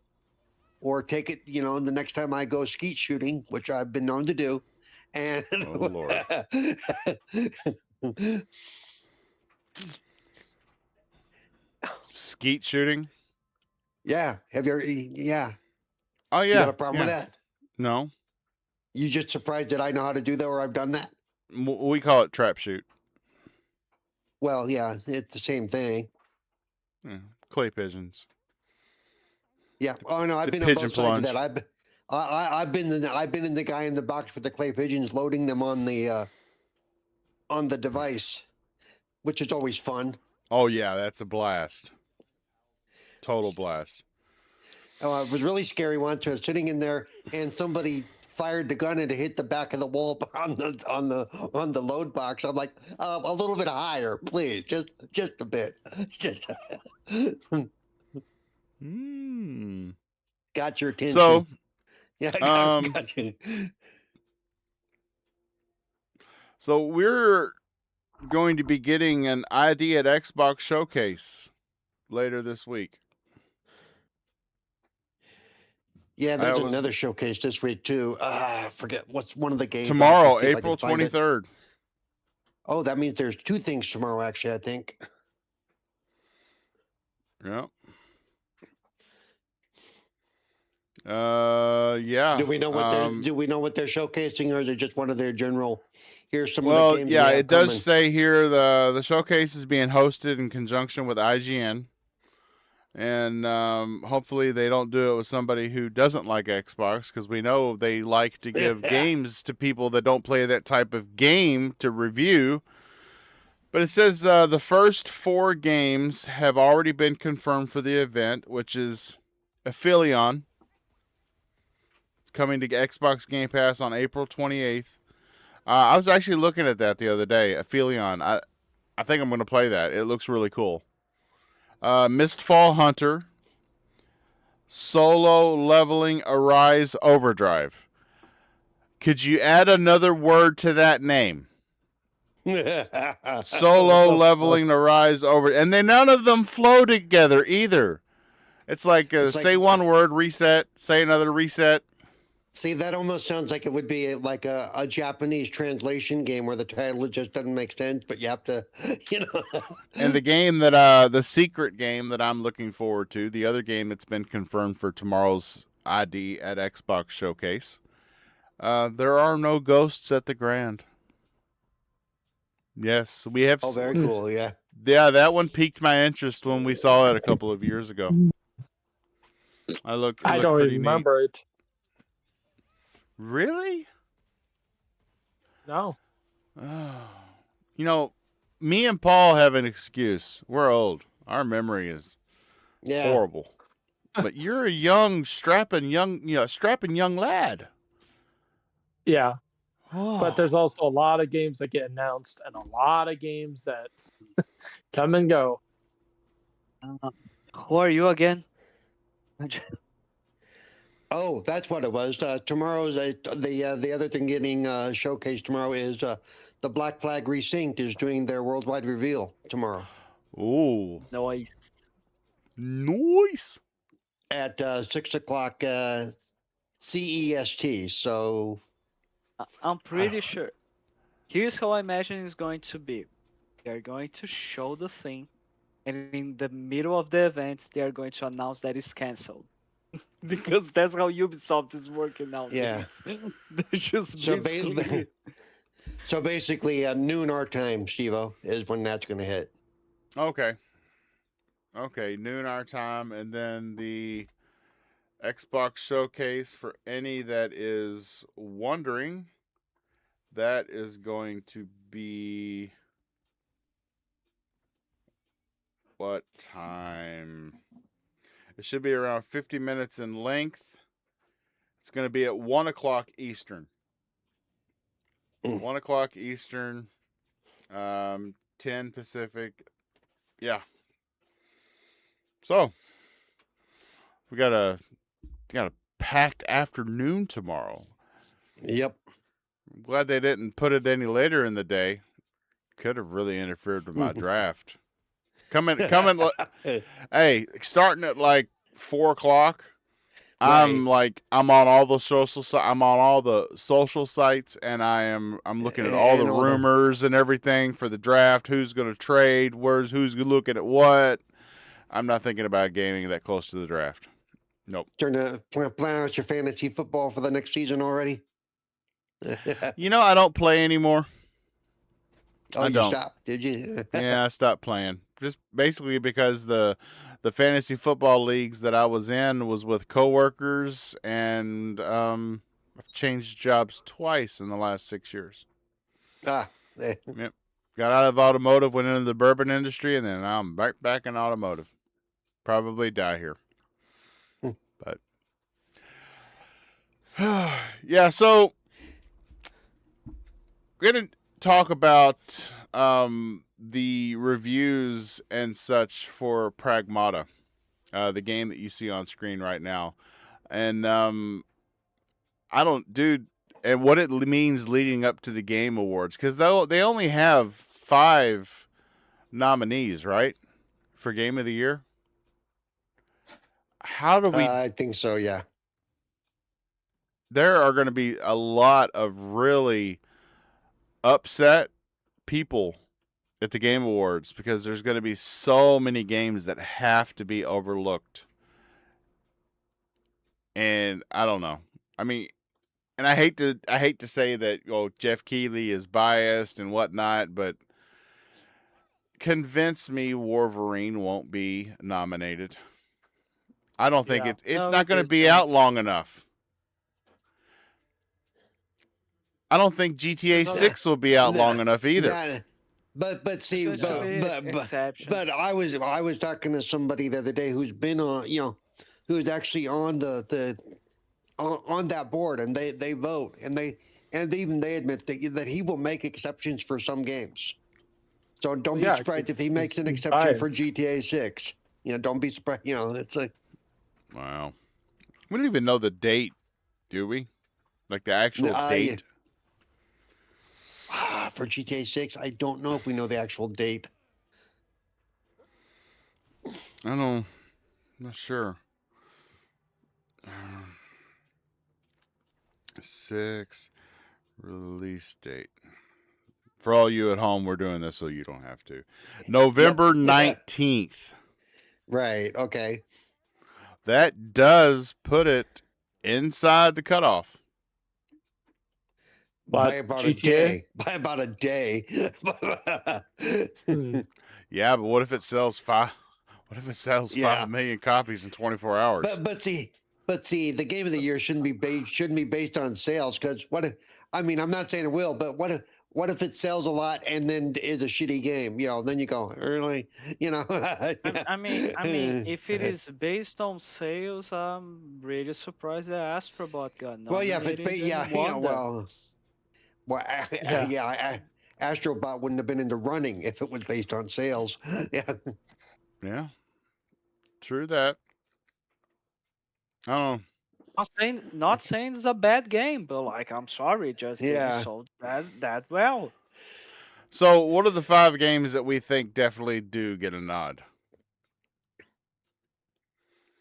S3: take it, the next time I go skeet shooting, which I've been known to do. And
S1: oh Lord. Skeet shooting?
S3: Yeah. Have you ever? Yeah.
S1: Oh, yeah.
S3: You got a problem with that?
S1: No.
S3: You just surprised that I know how to do that or I've done that?
S1: We call it trap shoot.
S3: Well, yeah, it's the same thing.
S1: Yeah. Clay pigeons.
S3: Yeah. Oh no, I've been on both sides of that. I've been in the guy in the box with the clay pigeons, loading them on the device, which is always fun.
S1: Oh yeah, that's a blast. Total blast.
S3: Oh, it was really scary once. I was sitting in there and somebody fired the gun and it hit the back of the wall on the load box. I'm like, a little bit higher, please, just a bit, just. Got your attention.
S1: So,
S3: yeah, got you.
S1: So we're going to be getting an ID at Xbox showcase later this week.
S3: Yeah, there's another showcase this week too. I forget what's one of the games.
S1: Tomorrow, April 23rd.
S3: Oh, that means there's 2 things tomorrow, actually, I think.
S1: Yeah. Yeah.
S3: Do we know what they're showcasing, or is it just one of their general? Here's some of the games.
S1: Well, yeah, it does say here the showcase is being hosted in conjunction with IGN, and hopefully they don't do it with somebody who doesn't like Xbox, because we know they like to give games to people that don't play that type of game to review. But it says the first 4 games have already been confirmed for the event, which is Aphelion, coming to Xbox Game Pass on April 28th. I was actually looking at that the other day, Aphelion. I think I'm going to play that. It looks really cool. Mistfall Hunter, Solo Leveling Arise Overdrive. Could you add another word to that name? Solo Leveling Arise Over, and then none of them flow together either. It's like, say one word, reset. Say another, reset.
S3: See, that almost sounds like it would be like a Japanese translation game where the title just doesn't make sense, but you have to,
S1: And the game that, the secret game that I'm looking forward to, the other game that's been confirmed for tomorrow's ID at Xbox Showcase, there are no ghosts at the Grand. Yes, we have.
S3: Oh, very cool, yeah.
S1: Yeah, that one piqued my interest when we saw it a couple of years ago. I don't
S4: even remember it.
S1: Really?
S4: No.
S1: Me and Paul have an excuse. We're old. Our memory is horrible. But you're a young, strapping young lad.
S4: Yeah. But there's also a lot of games that get announced and a lot of games that come and go.
S2: Who are you again?
S3: Oh, that's what it was. Tomorrow's the other thing getting showcased tomorrow is the Black Flag Resynced is doing their worldwide reveal tomorrow.
S1: Ooh, nice.
S3: At 6 o'clock CEST. So
S2: I'm pretty sure. Here's how I imagine it's going to be. They're going to show the thing, and in the middle of the event, they are going to announce that it's canceled. Because that's how Ubisoft is working now.
S3: Yeah.
S2: They're just
S3: so basically, noon our time, Steve-O, is when that's going to hit.
S1: Okay, noon our time, and then the Xbox Showcase, for any that is wondering, that is going to be what time? It should be around 50 minutes in length. It's going to be at 1 o'clock Eastern. 1 o'clock Eastern, 10 Pacific. Yeah. So we got a packed afternoon tomorrow.
S3: Yep.
S1: I'm glad they didn't put it any later in the day. Could have really interfered with my draft. Coming. Hey, starting at like 4 o'clock.
S3: Right.
S1: I'm on all the social sites, and I'm looking at all the rumors and everything for the draft. Who's going to trade? Who's looking at what? I'm not thinking about gaming that close to the draft. Nope.
S3: Starting to plan out your fantasy football for the next season already.
S1: I don't play anymore.
S3: Oh,
S1: I
S3: you
S1: don't.
S3: stopped, did you?
S1: Yeah, I stopped playing. Just basically because the fantasy football leagues that I was in was with coworkers, and I've changed jobs twice in the last 6 years.
S3: Yep.
S1: Got out of automotive, went into the bourbon industry, and then I'm right back in automotive. Probably die here. But yeah, so we're gonna talk about the reviews and such for Pragmata, the game that you see on screen right now, and and what it means leading up to the Game Awards, because they only have 5 nominees, right, for Game of the Year. How do we?
S3: I think so. Yeah.
S1: There are going to be a lot of really upset people at the Game Awards because there's going to be so many games that have to be overlooked. And I don't know. I mean, and I hate to say that Jeff Keighley is biased and whatnot, but convince me Wolverine won't be nominated. I don't think it's not going to be out long enough. I don't think GTA 6 will be out long enough either.
S3: But see, but I was talking to somebody the other day who's been on, who's actually on on that board, and they vote, and even they admit that he will make exceptions for some games. So don't be
S4: Yeah,
S3: surprised if he
S4: it's-
S3: makes an
S4: it's
S3: exception for
S4: biased.
S3: GTA 6. Don't be surprised. It's like
S1: Wow. We don't even know the date, do we? Like the actual date?
S3: for GTA 6, I don't know if we know the actual date.
S1: I don't know. I'm not sure. 6 release date. For all you at home, we're doing this so you don't have to. November 19th.
S3: Right. Okay.
S1: That does put it inside the cutoff.
S3: By
S4: But
S3: about
S4: GTA?
S3: a day. By about a day.
S1: Yeah, but what if it sells 5? What if it sells
S3: Yeah.
S1: 5 million copies in 24 hours?
S3: But see, the game of the year shouldn't be based on sales, because what if, I mean, I'm not saying it will, but what if it sells a lot and then is a shitty game? Then you go, really?
S2: I mean, if it is based on sales, I'm really surprised that Astrobot got
S3: well, yeah, if it's
S2: nominated and won them.
S3: yeah, Astrobot wouldn't have been in the running if it was based on sales. Yeah.
S1: Yeah. True that. I don't know.
S2: Not saying it's a bad game, but like I'm sorry, it just didn't
S3: Yeah.
S2: sold that well.
S1: So, what are the 5 games that we think definitely do get a nod?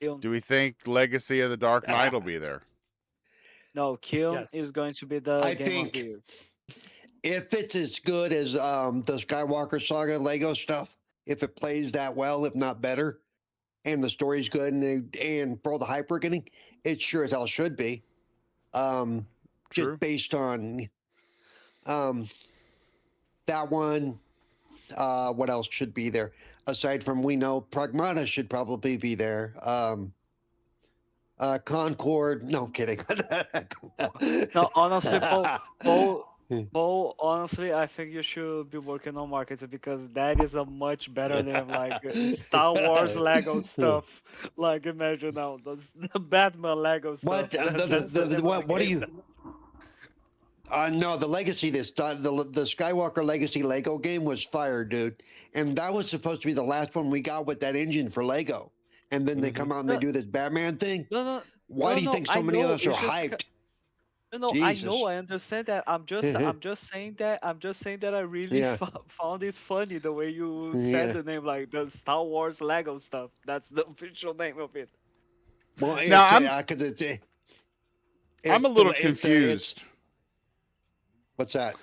S2: Kiln.
S1: Do we think Legacy of the Dark Knight will be there?
S2: No, Kiln
S4: Yes.
S2: is going to be the
S3: I
S2: game
S3: think
S2: of the year.
S3: if it's as good as the Skywalker Saga Lego stuff, if it plays that well, if not better, and the story's good, and for all the hype we're getting, it sure as hell should be.
S1: True.
S3: Just based on that one. What else should be there? Aside from, we know Pragmata should probably be there. Concord. No, I'm kidding.
S2: No, honestly, Paul, honestly, I think you should be working on marketing, because that is a much better name, like Star Wars Lego stuff. Like imagine now the Batman Lego stuff.
S3: What?
S2: That's the name of
S3: What?
S2: the
S3: What are
S2: game.
S3: you? No, the Legacy, the Skywalker Legacy Lego game was fire, dude. And that was supposed to be the last one we got with that engine for Lego. And then they come out and they do this Batman thing.
S2: No,
S3: Why do you think so many of us are hyped?
S2: No,
S3: Jesus.
S2: I understand that. I'm just saying that I really
S3: Yeah.
S2: found it funny the way you said
S3: Yeah.
S2: the name, like the Star Wars Lego stuff. That's the official name of it.
S3: Well,
S1: Now,
S3: I'm
S1: a little confused.
S3: What's that?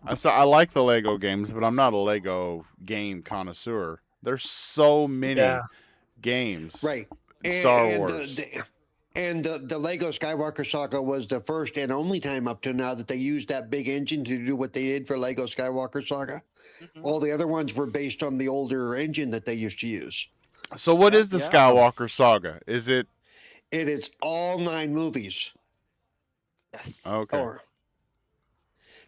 S1: I like the Lego games, but I'm not a Lego game connoisseur. There's so many games.
S3: Right.
S1: in Star Wars.
S3: The Lego Skywalker Saga was the first and only time up to now that they used that big engine to do what they did for Lego Skywalker Saga.
S2: Mhm.
S3: All the other ones were based on the older engine that they used to use.
S1: So what is the
S2: Yeah.
S1: Skywalker Saga? Is it
S3: It is all 9 movies.
S2: Yes.
S1: okay?
S3: Or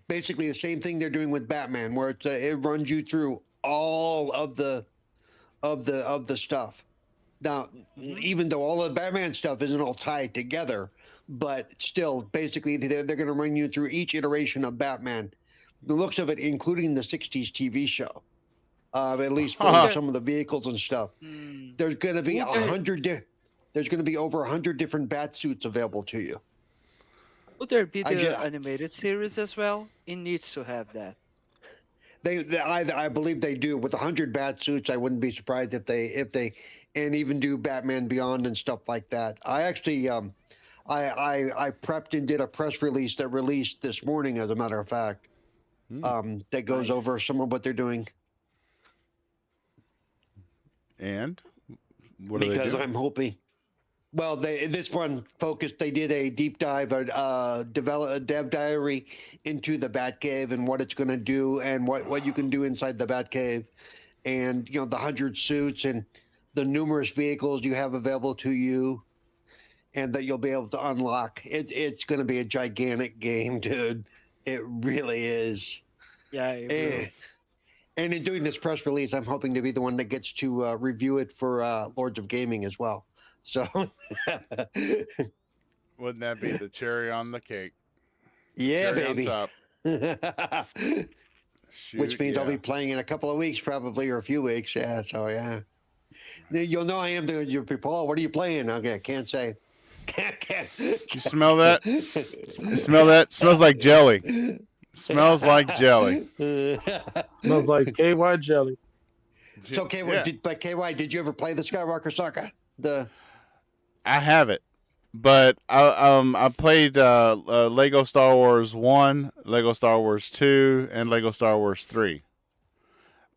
S3: basically the same thing they're doing with Batman, where it runs you through all of the stuff. Now, even though all of the Batman stuff isn't all tied together, but still, basically, they're going to run you through each iteration of Batman. The looks of it, including the '60s TV show, at least for some of the vehicles and stuff.
S2: Mm.
S3: There's going to be
S2: Okay.
S3: There's going to be over 100 different bat suits available to you.
S2: Would there be
S3: I
S2: the
S3: ju-
S2: animated series as well? It needs to have that.
S3: I believe they do. With 100 bat suits, I wouldn't be surprised if they and even do Batman Beyond and stuff like that. I actually I prepped and did a press release that released this morning, as a matter of fact. That goes
S2: Nice.
S3: over some of what they're doing.
S1: And what are they
S3: Because
S1: doing?
S3: I'm hoping. Well, this one focused. They did a deep dive, a dev diary into the Batcave and what it's going to do, and what you can do inside the Batcave, and the 100 suits and the numerous vehicles you have available to you, and that you'll be able to unlock. It's going to be a gigantic game, dude. It really is.
S2: Yeah, it will.
S3: And in doing this press release, I'm hoping to be the one that gets to review it for Lords of Gaming as well. So,
S1: Wouldn't that be the cherry on the cake?
S3: yeah,
S1: Cherry on
S3: baby.
S1: top.
S3: which means I'll
S1: yeah.
S3: be playing in a couple of weeks, probably, or a few weeks. Yeah, so yeah. You'll know I am the your people. Oh, what are you playing? Okay, can't say. Can't.
S1: You smell that? You smell that? Smells like jelly. Smells like jelly.
S4: Smells like KY jelly.
S3: So KY,
S1: Yeah.
S3: but KY, did you ever play the Skywalker Saga?
S1: I have it, but I played Lego Star Wars 1, Lego Star Wars 2, and Lego Star Wars 3.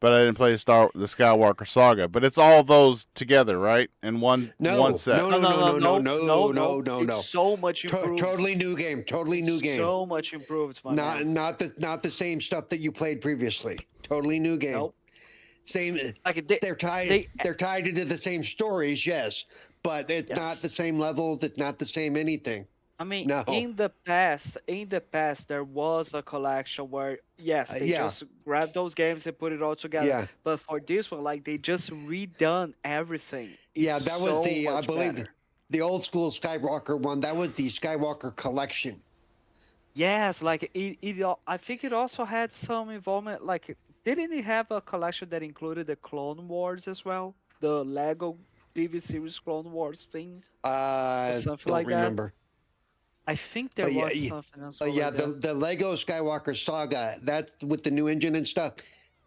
S1: But I didn't play the Skywalker Saga. But it's all those together, right? In one set.
S3: No.
S2: It's so much improved.
S3: Totally new game. Totally new game.
S2: So much improved, my man.
S3: Not the same stuff that you played previously. Totally new game.
S2: Nope.
S3: Same.
S2: Like
S3: They're tied. They're tied into the same stories, yes, but it's not the same levels. It's not the same anything.
S2: I mean,
S3: No.
S2: in the past, there was a collection where they just grabbed those games and put it all together.
S3: Yeah.
S2: But for this one, like they just redone everything.
S3: Yeah,
S2: It's
S3: that was
S2: so
S3: I
S2: much
S3: believe,
S2: better.
S3: the old school Skywalker one. That was the Skywalker collection.
S2: Yes, like I think it also had some involvement. Like, didn't it have a collection that included the Clone Wars as well? The Lego TV series Clone Wars thing, something
S3: Don't
S2: like that.
S3: remember.
S2: I think there was something else.
S3: Yeah,
S2: over there.
S3: the Lego Skywalker Saga. That's with the new engine and stuff.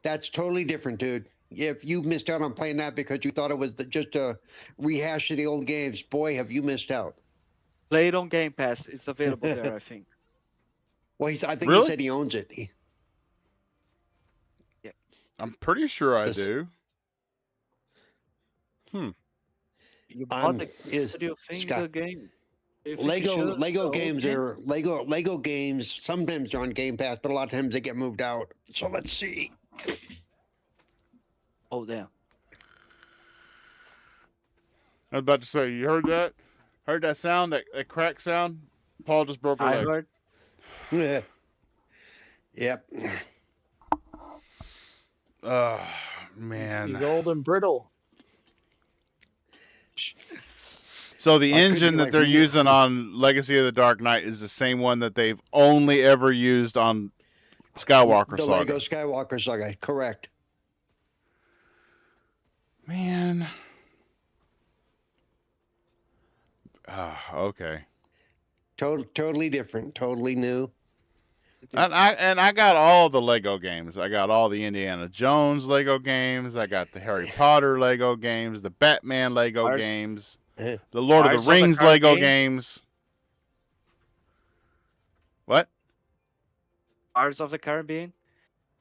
S3: That's totally different, dude. If you missed out on playing that because you thought it was just a rehash of the old games, boy, have you missed out.
S2: Play it on Game Pass. It's available there, I think.
S3: Well, I think
S1: Really?
S3: he said he owns it.
S1: I'm pretty sure I
S3: This-
S1: do.
S2: You bought the
S3: is
S2: what do you think
S3: Scott-
S2: the game? You think you should?
S3: Lego
S2: So,
S3: games
S2: okay.
S3: are Lego games. Sometimes they're on Game Pass, but a lot of times they get moved out. So let's see.
S2: Oh damn!
S1: I was about to say, you heard that? Heard that sound? That crack sound? Paul just broke a
S2: I
S1: leg.
S2: heard.
S3: Yep.
S1: Oh,
S4: He's
S1: man.
S4: old and brittle.
S1: So the
S3: I couldn't
S1: engine
S3: get
S1: that
S3: away
S1: they're
S3: from you.
S1: using on Legacy of the Dark Knight is the same one that they've only ever used on Skywalker
S3: The
S1: Saga.
S3: Lego Skywalker Saga. Correct.
S1: Man. Okay.
S3: Totally different. Totally new.
S1: And I got all the Lego games. I got all the Indiana Jones Lego games. I got the Harry Potter Lego games, the Batman Lego
S2: Pirates-
S1: games,
S3: Eh.
S1: the Lord
S2: Pirates
S1: of
S2: of
S1: the
S2: the
S1: Rings Lego
S2: Caribbean?
S1: games. What?
S2: Pirates of the Caribbean.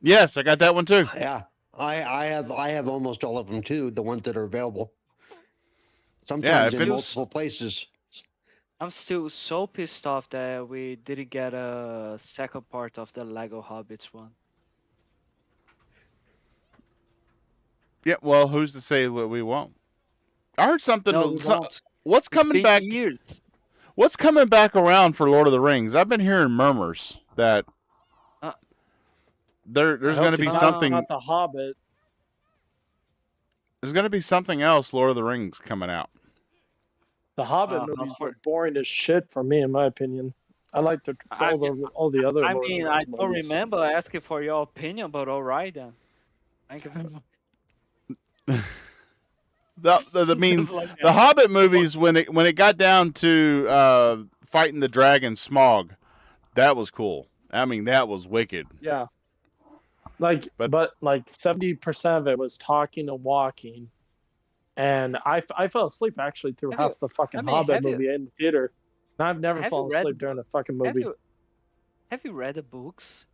S1: Yes, I got that one too.
S3: Yeah. I have almost all of them too. The ones that are available. Sometimes
S1: if
S3: in
S1: it's-
S3: multiple places.
S2: I'm still so pissed off that we didn't get a second part of the Lego Hobbits one.
S1: Yeah, well, who's to say what we won't? I heard something.
S2: No, we won't.
S1: What's
S2: It's
S1: coming
S2: been
S1: back?
S2: years.
S1: What's coming back around for Lord of the Rings? I've been hearing murmurs that
S2: Uh,
S1: there's
S4: I
S1: going
S4: hope
S1: to be
S4: it's
S1: something.
S4: Not the Hobbit.
S1: There's going to be something else. Lord of the Rings coming out.
S4: The Hobbit
S2: not
S4: movies
S2: for-
S4: were boring as shit for me, in my opinion. I like all the other.
S2: I
S4: Lord of the
S2: mean,
S4: Rings
S2: I don't
S4: movies.
S2: remember asking for your opinion, but all right then. Thank you very much.
S1: The mean
S2: Just like
S1: the
S2: that.
S1: Hobbit movies when it got down to fighting the dragon Smaug, that was cool. I mean, that was wicked.
S4: Yeah. But like 70% of it was talking and walking, and I fell asleep actually through
S2: Have
S4: half
S2: you-
S4: the fucking
S2: I mean,
S4: Hobbit
S2: have you-
S4: movie in the theater. And I've never
S2: have you
S4: fallen
S2: read
S4: asleep
S2: the
S4: during a fucking
S2: Have
S4: movie.
S2: you read the books?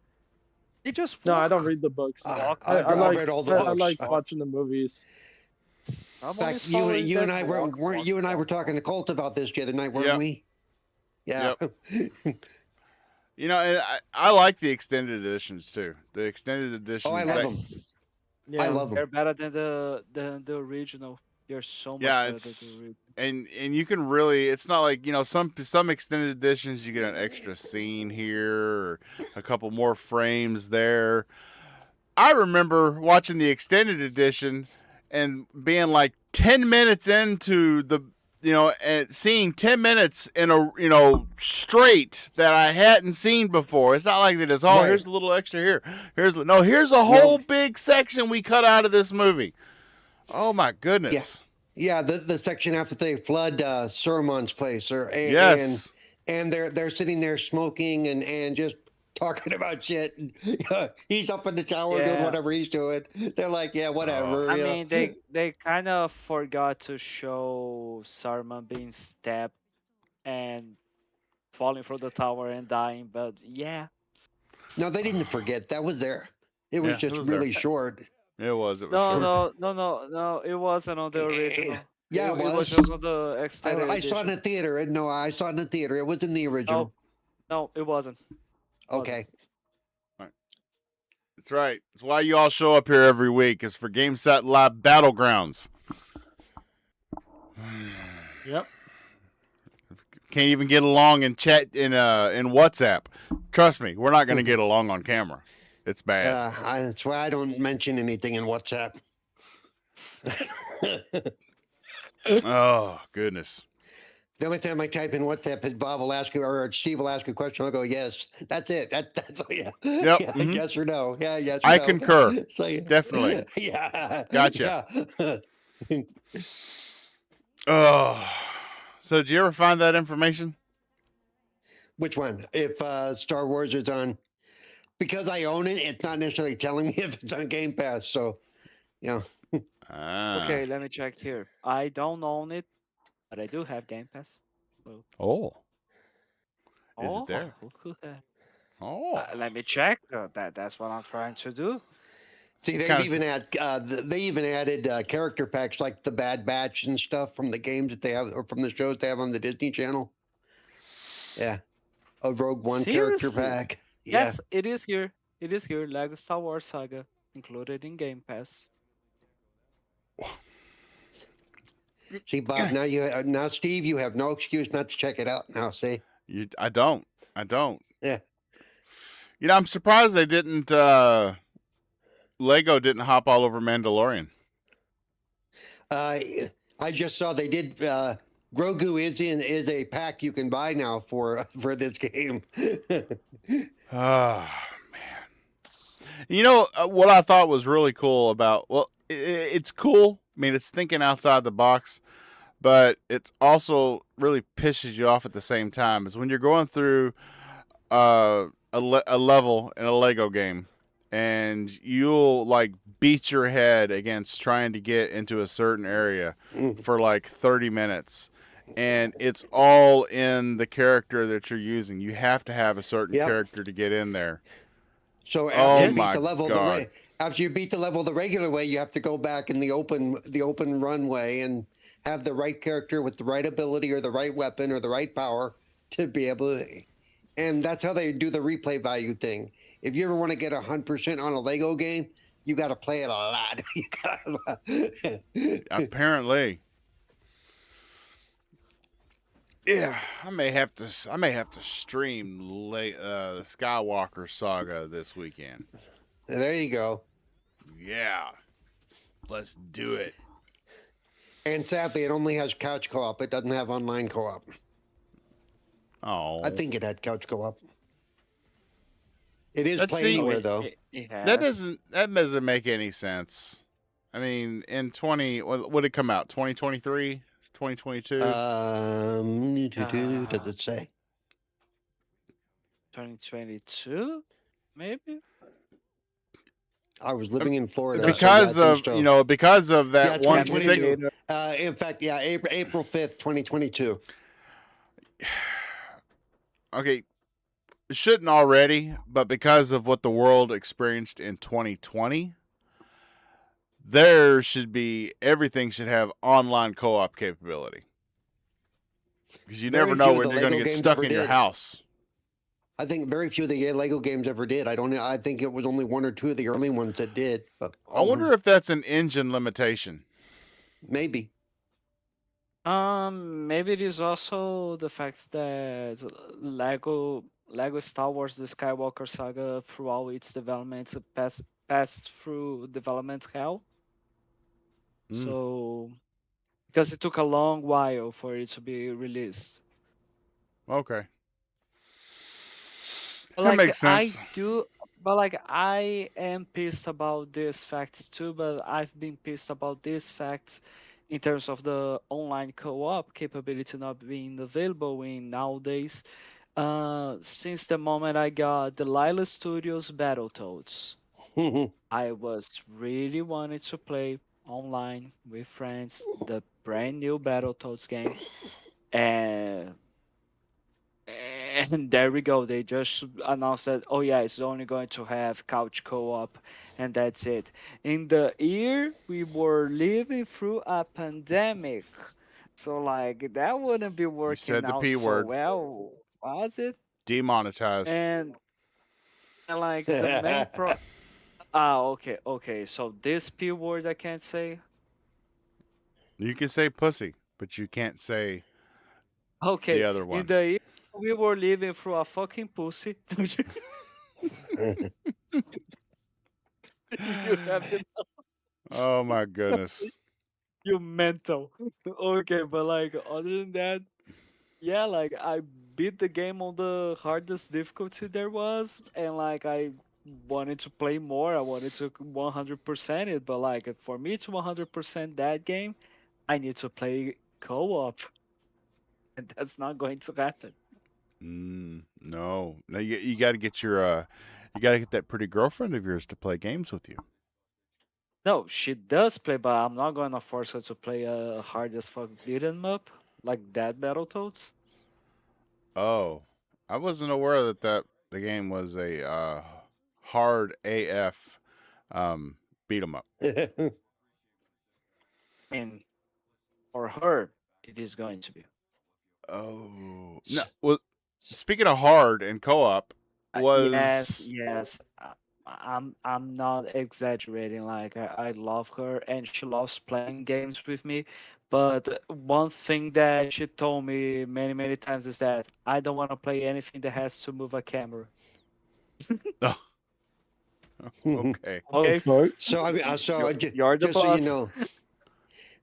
S2: They just
S4: No, I don't
S2: walk.
S4: read the books.
S3: I've
S4: like,
S3: read all the
S4: I
S3: books.
S4: like watching the movies.
S2: I'm
S3: In fact,
S2: always
S3: you
S2: following
S3: and
S2: them
S3: I
S2: to
S3: were
S2: walk,
S3: weren't
S2: walk,
S3: you and I
S2: walk.
S3: were talking to Colt about this the other night, weren't
S1: Yep.
S3: we? Yeah.
S1: You know, and I like the extended editions too. The extended editions.
S3: I love 'em.
S2: Yes.
S4: Yeah.
S3: I love
S2: They're
S3: them.
S2: better than the original. They're so much
S1: Yeah,
S2: better than
S1: it's-
S2: the original.
S1: And you can really, it's not like, you know, some extended editions you get an extra scene here or a couple more frames there. I remember watching the extended edition and being like 10 minutes into and seeing 10 minutes in a straight that I hadn't seen before. It's not like they just,
S3: Right.
S1: here's a little extra here. Here's a whole big section we cut out of this movie. Oh my goodness.
S3: Yeah, the section after they flood Saruman's place,
S1: Yes.
S3: and they're sitting there smoking and just talking about shit. He's up in the shower doing
S2: Yeah.
S3: whatever he's doing. They're like, yeah, whatever.
S2: I
S3: you know.
S2: mean, they kind of forgot to show Saruman being stabbed and falling from the tower and dying, but yeah.
S3: No, they didn't forget. That was there. It was
S1: Yeah, it
S3: just
S1: was
S3: really
S1: there.
S3: short.
S1: It was
S2: No,
S1: short.
S2: no, it wasn't on the original.
S3: Yeah, it
S2: It was
S3: was.
S2: just on the extended
S3: I saw it in
S2: edition.
S3: the theater. No, I saw it in the theater. It was in the original.
S2: No, it wasn't.
S3: Okay.
S1: That's right. That's why you all show up here every week. Is for Game Set Live Battlegrounds.
S4: Yep.
S1: Can't even get along in chat in WhatsApp. Trust me, we're not going to get along on camera. It's bad.
S3: That's why I don't mention anything in WhatsApp.
S1: Oh goodness.
S3: The only time I type in WhatsApp is Bob will ask you or Steve will ask you a question. I'll go, yes. That's it. That's all. Yeah.
S1: Yep.
S3: Yeah,
S1: Mhm.
S3: yes or no. Yeah. Yes. Or
S1: I
S3: no.
S1: concur.
S3: So,
S1: Definitely.
S3: Yeah.
S1: Gotcha.
S3: Yeah.
S1: Oh. So did you ever find that information?
S3: Which one? If Star Wars is on, because I own it, it's not necessarily telling me if it's on Game Pass. So, yeah.
S2: Okay, let me check here. I don't own it, but I do have Game Pass. So,
S1: Oh. Is it there?
S2: Who could have?
S1: Oh.
S2: Let me check. That's what I'm trying to do.
S3: See, they've
S1: Kinda
S3: even they even added character packs like the Bad Batch and stuff from the games that they have or from the shows they have on the Disney Channel. Yeah, a Rogue One character
S2: Seriously?
S3: pack.
S2: Yes, it is here. It is here. Lego Star Wars Saga included in Game Pass.
S3: See, Bob, now Steve, you have no excuse not to check it out. Now, see,
S1: I don't.
S3: Yeah.
S1: I'm surprised they didn't. Lego didn't hop all over Mandalorian.
S3: I just saw they did. Grogu is a pack you can buy now for this game.
S1: Oh man! What I thought was really cool about it's cool. I mean, it's thinking outside the box, but it's also really pisses you off at the same time. Is when you're going through a level in a Lego game, and you'll like beat your head against trying to get into a certain area for like 30 minutes. And it's all in the character that you're using. You have to have a certain character to get in there.
S3: So after
S1: Oh
S3: you beat
S1: my
S3: the level,
S1: God.
S3: after you beat the level the regular way, you have to go back in the open runway and have the right character with the right ability or the right weapon or the right power to be able to. And that's how they do the replay value thing. If you ever want to get 100% on a Lego game, you got to play it a lot.
S1: Apparently. Yeah, I may have to stream the Skywalker Saga this weekend.
S3: There you go.
S1: Yeah, let's do it.
S3: And sadly, it only has couch co-op. It doesn't have online co-op.
S1: Oh,
S3: I think it had couch co-op. It is
S1: Let's
S3: play
S1: see.
S3: anywhere though.
S1: that doesn't make any sense. I mean, in would it come out 2023, 2022?
S3: Does it say?
S2: 2022, maybe.
S3: I was living in Florida.
S1: because
S3: so yeah, I
S1: of
S3: think so.
S1: because of that
S3: Yeah,
S1: one
S3: 2022.
S1: signal.
S3: In fact, yeah, April 5th, 2022.
S1: Okay, it shouldn't already, but because of what the world experienced in 2020, everything should have online co-op capability. Because you
S3: Very
S1: never
S3: few
S1: know
S3: of
S1: when
S3: the
S1: you're going to
S3: Lego
S1: get
S3: games
S1: stuck
S3: ever
S1: in your
S3: did.
S1: house.
S3: I think very few of the Lego games ever did. I think it was only one or two of the early ones that did. But
S1: I wonder if that's an engine limitation.
S3: maybe.
S2: Maybe it is also the fact that Lego Star Wars The Skywalker Saga throughout its development passed through development hell.
S1: Mm.
S2: So because it took a long while for it to be released.
S1: Okay.
S2: But
S1: That
S2: like
S1: makes sense.
S2: I am pissed about these facts too, but I've been pissed about these facts in terms of the online co-op capability not being available in nowadays. Since the moment I got the Lila Studios Battletoads, I was really wanting to play online with friends the brand new Battletoads game, and there we go. They just announced that, oh yeah, it's only going to have couch co-op, and that's it. In the year we were living through a pandemic, so like that wouldn't be
S1: You
S2: working
S1: said the
S2: out
S1: P
S2: so
S1: word.
S2: well, was it?
S1: Demonetized.
S2: And like the main pro. Ah, okay. So this P word I can't say.
S1: You can say pussy, but you can't say the
S2: Okay,
S1: other
S2: in
S1: one.
S2: the year we were living through a fucking pussy. You have to.
S1: Oh my goodness.
S2: You mental. Okay, but like other than that, yeah, like I beat the game on the hardest difficulty there was, and like I wanted to play more. I wanted to 100% it, but like for me to 100% that game, I need to play co-op, and that's not going to happen.
S1: No. No, you got to get you got to get that pretty girlfriend of yours to play games with you.
S2: No, she does play, but I'm not gonna force her to play a hard as fuck beat 'em up like that Battletoads.
S1: Oh, I wasn't aware that the game was a hard AF beat 'em up.
S2: I mean, for her, it is going to be.
S1: Oh no. Well, speaking of hard and co-op,
S2: Yes,
S1: was
S2: yes. I'm not exaggerating. Like I love her and she loves playing games with me. But one thing that she told me many times is that I don't want to play anything that has to move a camera.
S1: oh, okay.
S4: Oh
S2: Okay,
S4: fuck!
S3: So I mean,
S2: you're the
S3: just so you
S2: boss.
S3: know,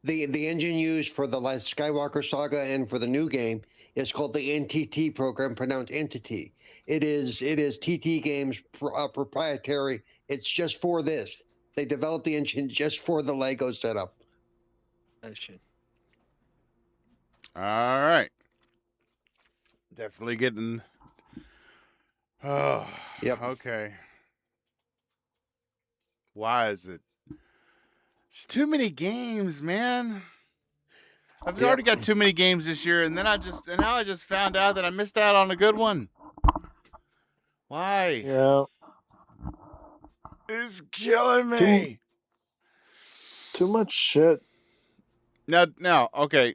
S3: the engine used for the last Skywalker saga and for the new game is called the NTT program, pronounced entity. It is TT Games proprietary. It's just for this. They developed the engine just for the Lego setup.
S2: Oh, shit.
S1: All right. Definitely getting. Oh,
S3: Yep.
S1: okay. Why is it? It's too many games, man. I've already got too many games this year, and now I just found out that I missed out on a good one. Why?
S4: Yeah,
S1: It's killing me.
S4: too much shit.
S1: Now, okay.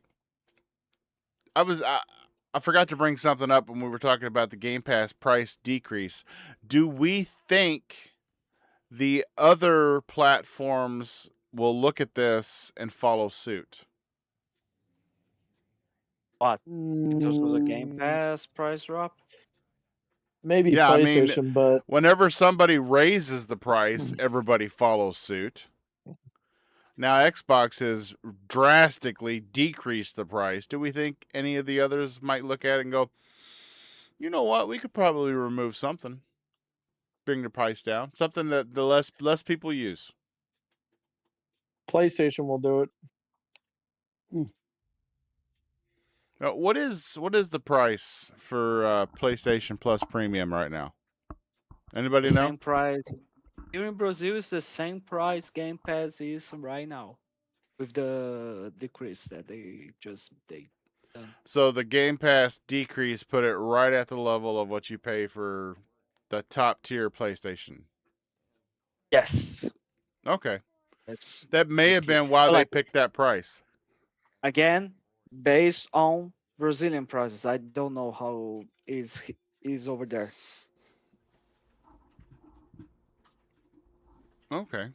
S1: I forgot to bring something up when we were talking about the Game Pass price decrease. Do we think the other platforms will look at this and follow suit?
S2: What? In terms of the Game
S4: Mm,
S2: Pass price drop?
S4: maybe
S1: Yeah, I mean,
S4: PlayStation, but
S1: whenever somebody raises the price, everybody follows suit. Now, Xbox has drastically decreased the price. Do we think any of the others might look at it and go, you know what, we could probably remove something, bring the price down, something that the less people use?
S4: PlayStation will do it.
S1: What is the price for PlayStation Plus Premium right now? Anybody know?
S2: Same price. Here in Brazil, it's the same price Game Pass is right now, with the decrease that they done.
S1: So the Game Pass decrease put it right at the level of what you pay for the top tier PlayStation.
S2: Yes,
S1: Okay,
S2: that's
S1: that may have
S2: basically.
S1: been why
S2: But
S1: they
S2: like
S1: picked that price.
S2: again, based on Brazilian prices, I don't know how is over there.
S1: Okay,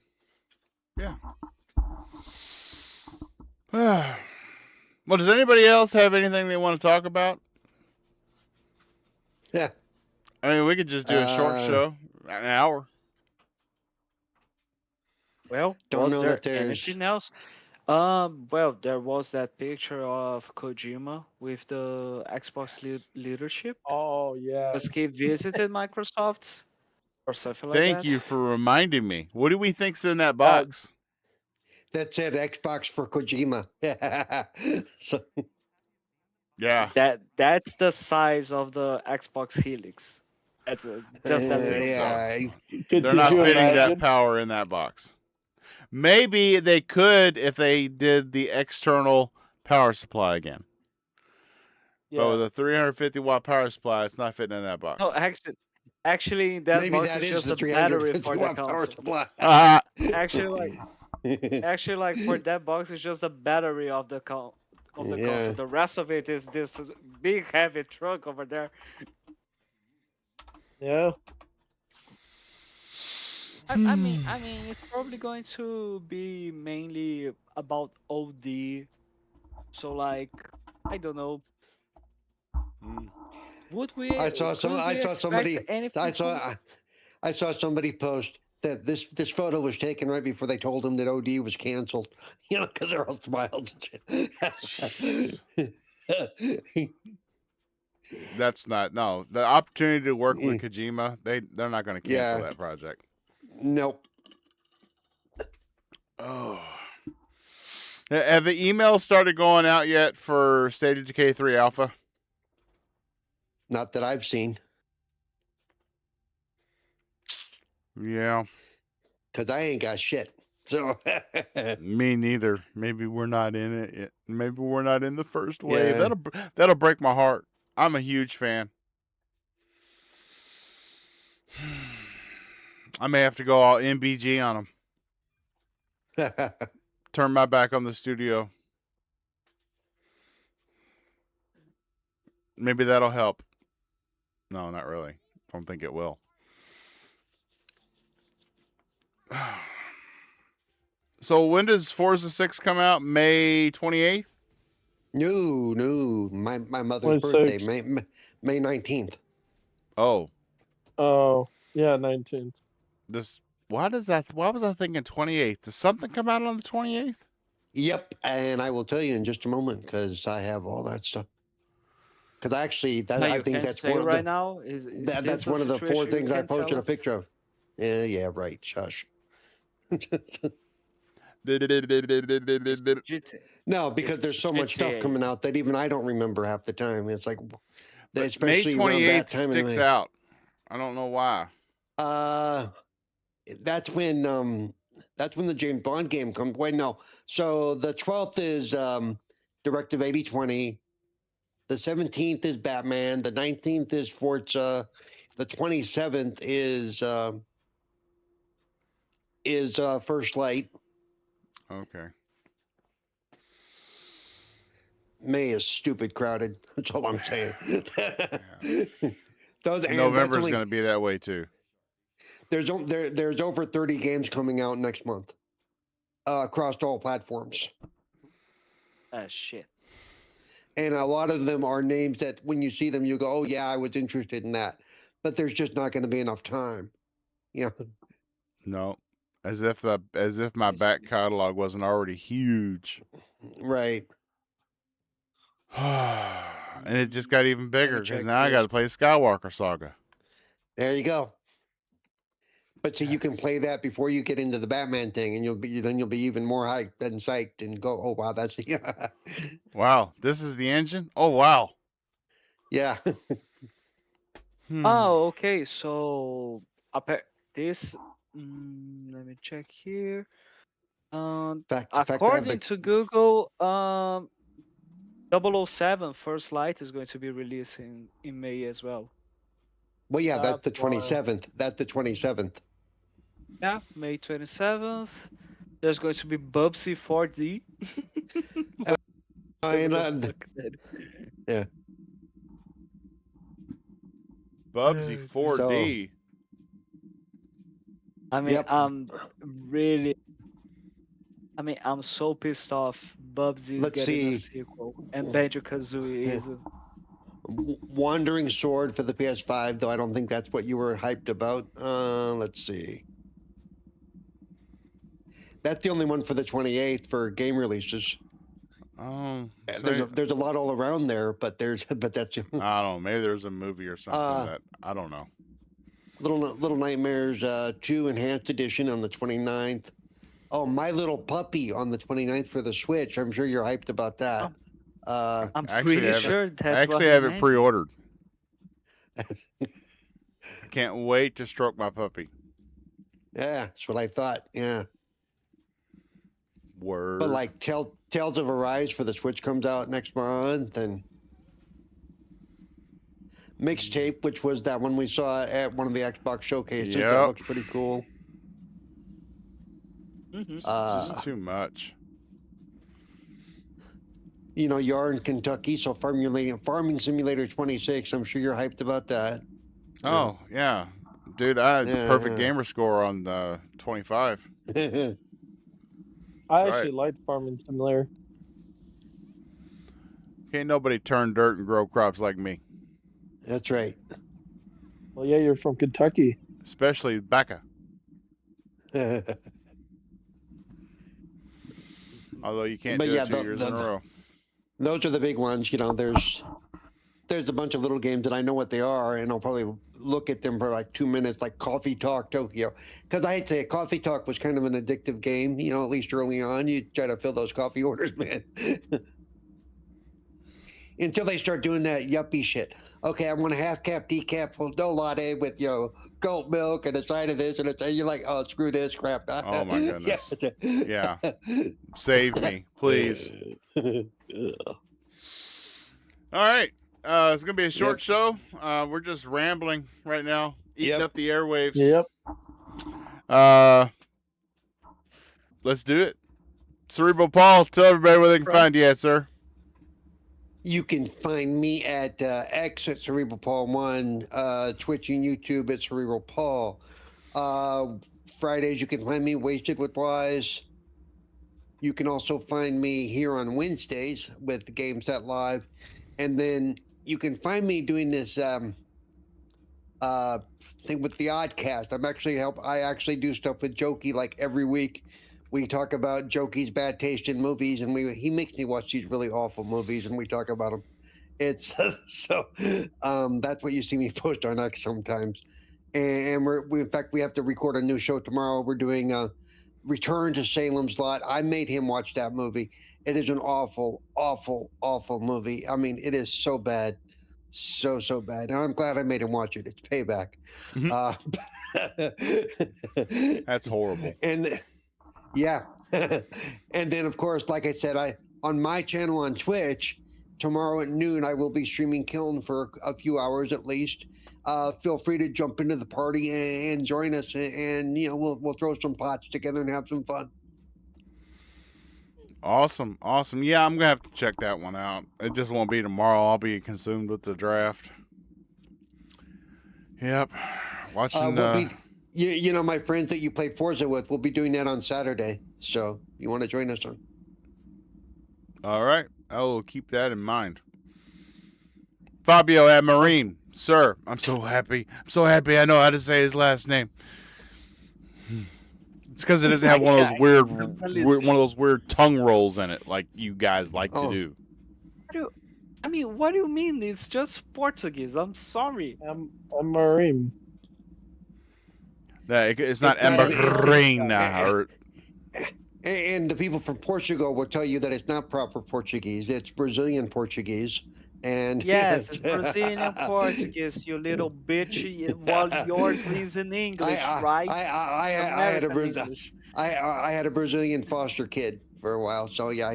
S1: yeah. Well, does anybody else have anything they want to talk about?
S3: Yeah.
S1: I mean, we could just do a short show, an hour.
S2: Well,
S3: Don't
S2: was
S3: know
S2: there
S3: that there's.
S2: anything else? Well, there was that picture of Kojima with the Xbox leadership
S4: Oh yeah.
S2: because he visited Microsoft or something like
S1: Thank
S2: that.
S1: you for reminding me. What do we think's in that
S4: Uh,
S1: box?
S3: That's it. Xbox for Kojima. So,
S1: Yeah.
S2: That's the size of the Xbox Helix. That's just that little
S3: yeah.
S2: box.
S4: Could,
S1: They're
S4: could
S1: not
S4: you
S1: fitting that
S4: imagine?
S1: power in that box. Maybe they could if they did the external power supply again. But
S4: Yeah.
S1: with a 350-watt power supply, it's not fitting in that
S2: No,
S1: box.
S2: actually, that
S3: Maybe
S2: box
S3: that
S2: is
S3: is
S2: just
S3: the
S2: a battery
S3: 350
S2: for the
S3: watt power
S2: console.
S3: supply.
S2: Actually, like for that box, it's just a battery of the
S3: Yeah.
S2: console. The rest of it is this big heavy truck over there.
S4: Yeah.
S2: I mean, it's probably going to be mainly about OD. So like, I don't know. Would we? Could
S3: I
S2: we
S3: saw
S2: expect
S3: somebody
S2: anything
S3: I
S2: from
S3: saw I saw somebody post that this photo was taken right before they told him that OD was canceled. Because they're all smiles.
S1: Jeez. That's not no. The opportunity to work with Kojima, they're not going to cancel
S3: Yeah.
S1: that project.
S3: Nope.
S1: Oh. Have the emails started going out yet for State of Decay 3 Alpha?
S3: Not that I've seen.
S1: Yeah.
S3: Because I ain't got shit. So
S1: Me neither. Maybe we're not in it yet. Maybe we're not in the first wave.
S3: Yeah.
S1: That'll break my heart. I'm a huge fan. I may have to go all MBG on them. Turn my back on the studio. Maybe that'll help. No, not really. Don't think it will. So when does Forza 6 come out? May 28th?
S3: No. My mother's
S4: 26.
S3: birthday, May 19th.
S1: Oh,
S4: Oh yeah, 19th.
S1: why was I thinking 28th? Does something come out on the 28th?
S3: Yep. And I will tell you in just a moment because I have all that stuff. Because actually,
S2: No,
S3: I
S2: you
S3: think
S2: can't
S3: that's
S2: say
S3: one of
S2: right
S3: the
S2: now. Is
S3: that's
S2: this a
S3: one of the four
S2: situation you
S3: things I
S2: can't tell
S3: posted a
S2: us?
S3: picture of. Yeah, right. Shush.
S2: It's
S3: No, because
S2: it's
S3: there's so much stuff
S2: GTA.
S3: coming out that even I don't remember half the time. It's like,
S1: But
S3: especially
S1: May
S3: around that
S1: 28th
S3: time
S1: sticks
S3: in May.
S1: out. I don't know why.
S3: That's when the James Bond game comes. Wait, no. So the 12th is Directive 8020. The 17th is Batman. The 19th is Forza. The 27th is First Light.
S1: Okay.
S3: May is stupid crowded. That's all I'm saying.
S1: November's going to be that way too.
S3: There's over 30 games coming out next month across all platforms.
S2: Shit.
S3: And a lot of them are names that when you see them, you go, oh, yeah, I was interested in that. But there's just not going to be enough time.
S1: No. As if my back catalog wasn't already huge.
S3: Right.
S1: And it just got even bigger because now I got to play Skywalker Saga.
S3: There you go. But so you can play that before you get into the Batman thing, and you'll be even more hyped and psyched and go, oh wow, that's
S1: Wow, this is the engine? Oh wow.
S3: Yeah.
S2: Oh, okay. So this. Let me check here. According to Google, 007 First Light is going to be released in May as well.
S3: Well, yeah, that's the 27th. That's the 27th.
S2: Yeah, May 27th. There's going to be Bubsy 4D.
S3: Yeah.
S1: Bubsy 4D.
S2: I mean, I'm so pissed off. Bubsy is getting a sequel, and Banjo-Kazooie is.
S3: Wandering Sword for the PS5, though I don't think that's what you were hyped about. Let's see. That's the only one for the 28th for game releases. There's a lot all around there, but that's
S1: I don't know. Maybe there's a movie or something that I don't know.
S3: Little Nightmares 2 Enhanced Edition on the 29th. Oh, My Little Puppy on the 29th for the Switch. I'm sure you're hyped about that.
S2: I'm pretty sure that's
S1: I actually
S2: what
S1: have
S2: he
S1: it
S2: meant.
S1: pre-ordered. Can't wait to stroke my puppy.
S3: Yeah, that's what I thought. Yeah.
S1: Word.
S3: But like Tales of Arise for the Switch comes out next month, and Mixtape, which was that one we saw at one of the Xbox showcases, that looks pretty cool.
S1: Just too much.
S3: You know, you're in Kentucky, so Farming Simulator 26. I'm sure you're hyped about that.
S1: Oh yeah, dude, I had the perfect gamer score on 25.
S4: I actually liked Farming Simulator.
S1: Can't nobody turn dirt and grow crops like me.
S3: That's right.
S4: Well, yeah, you're from Kentucky.
S1: Especially Becca. Although you can't do it 2 years in a row.
S3: Those are the big ones. You know, there's a bunch of little games that I know what they are, and I'll probably look at them for like 2 minutes, like Coffee Talk Tokyo. Because I hate to say it, Coffee Talk was kind of an addictive game, you know, at least early on. You try to fill those coffee orders, man. Until they start doing that yuppie shit. Okay, I want a half-cap decaf, no latte with, you know, goat milk and a side of this and a thing. You're like, oh, screw this crap.
S1: Oh, my goodness. Yeah. Save me, please. All right. It's going to be a short show. We're just rambling right now, eating up the airwaves.
S4: Yep.
S1: Let's do it. Cerebral Paul, tell everybody where they can find you at, sir.
S3: You can find me at X at Cerebral Paul 1, Twitch and YouTube at Cerebral Paul. Fridays, you can find me Wasted with Wise. You can also find me here on Wednesdays with the Game Set Live. And then you can find me doing this thing with the Oddcast. I actually do stuff with Jokey like every week. We talk about Jokey's bad taste in movies, and he makes me watch these really awful movies, and we talk about them. It's that's what you see me post on X sometimes. And in fact, we have to record a new show tomorrow. We're doing Return to Salem's Lot. I made him watch that movie. It is an awful, awful, awful movie. I mean, it is so bad. So bad. And I'm glad I made him watch it. It's payback.
S1: That's horrible.
S3: And yeah. And then, of course, like I said, on my channel on Twitch, tomorrow at noon, I will be streaming Kiln for a few hours at least. Feel free to jump into the party and join us, and you know we'll throw some pots together and have some fun.
S1: Awesome. Yeah, I'm gonna have to check that one out. It just won't be tomorrow. I'll be consumed with the draft. Yep. Watching.
S3: You know, my friends that you play Forza with, we'll be doing that on Saturday. So you want to join us on?
S1: All right. I will keep that in mind. Fabio Amarine, sir, I'm so happy. I know how to say his last name. It's because it doesn't have one of those weird tongue rolls in it, like you guys like to do.
S2: What do you mean? It's just Portuguese. I'm sorry.
S4: I'm Marine.
S1: It's not Amarine.
S3: And the people from Portugal will tell you that it's not proper Portuguese. It's Brazilian Portuguese. And
S2: yes, it's Brazilian Portuguese, you little bitch. While yours is in English, right?
S3: I had a Brazilian foster kid for a while, so yeah.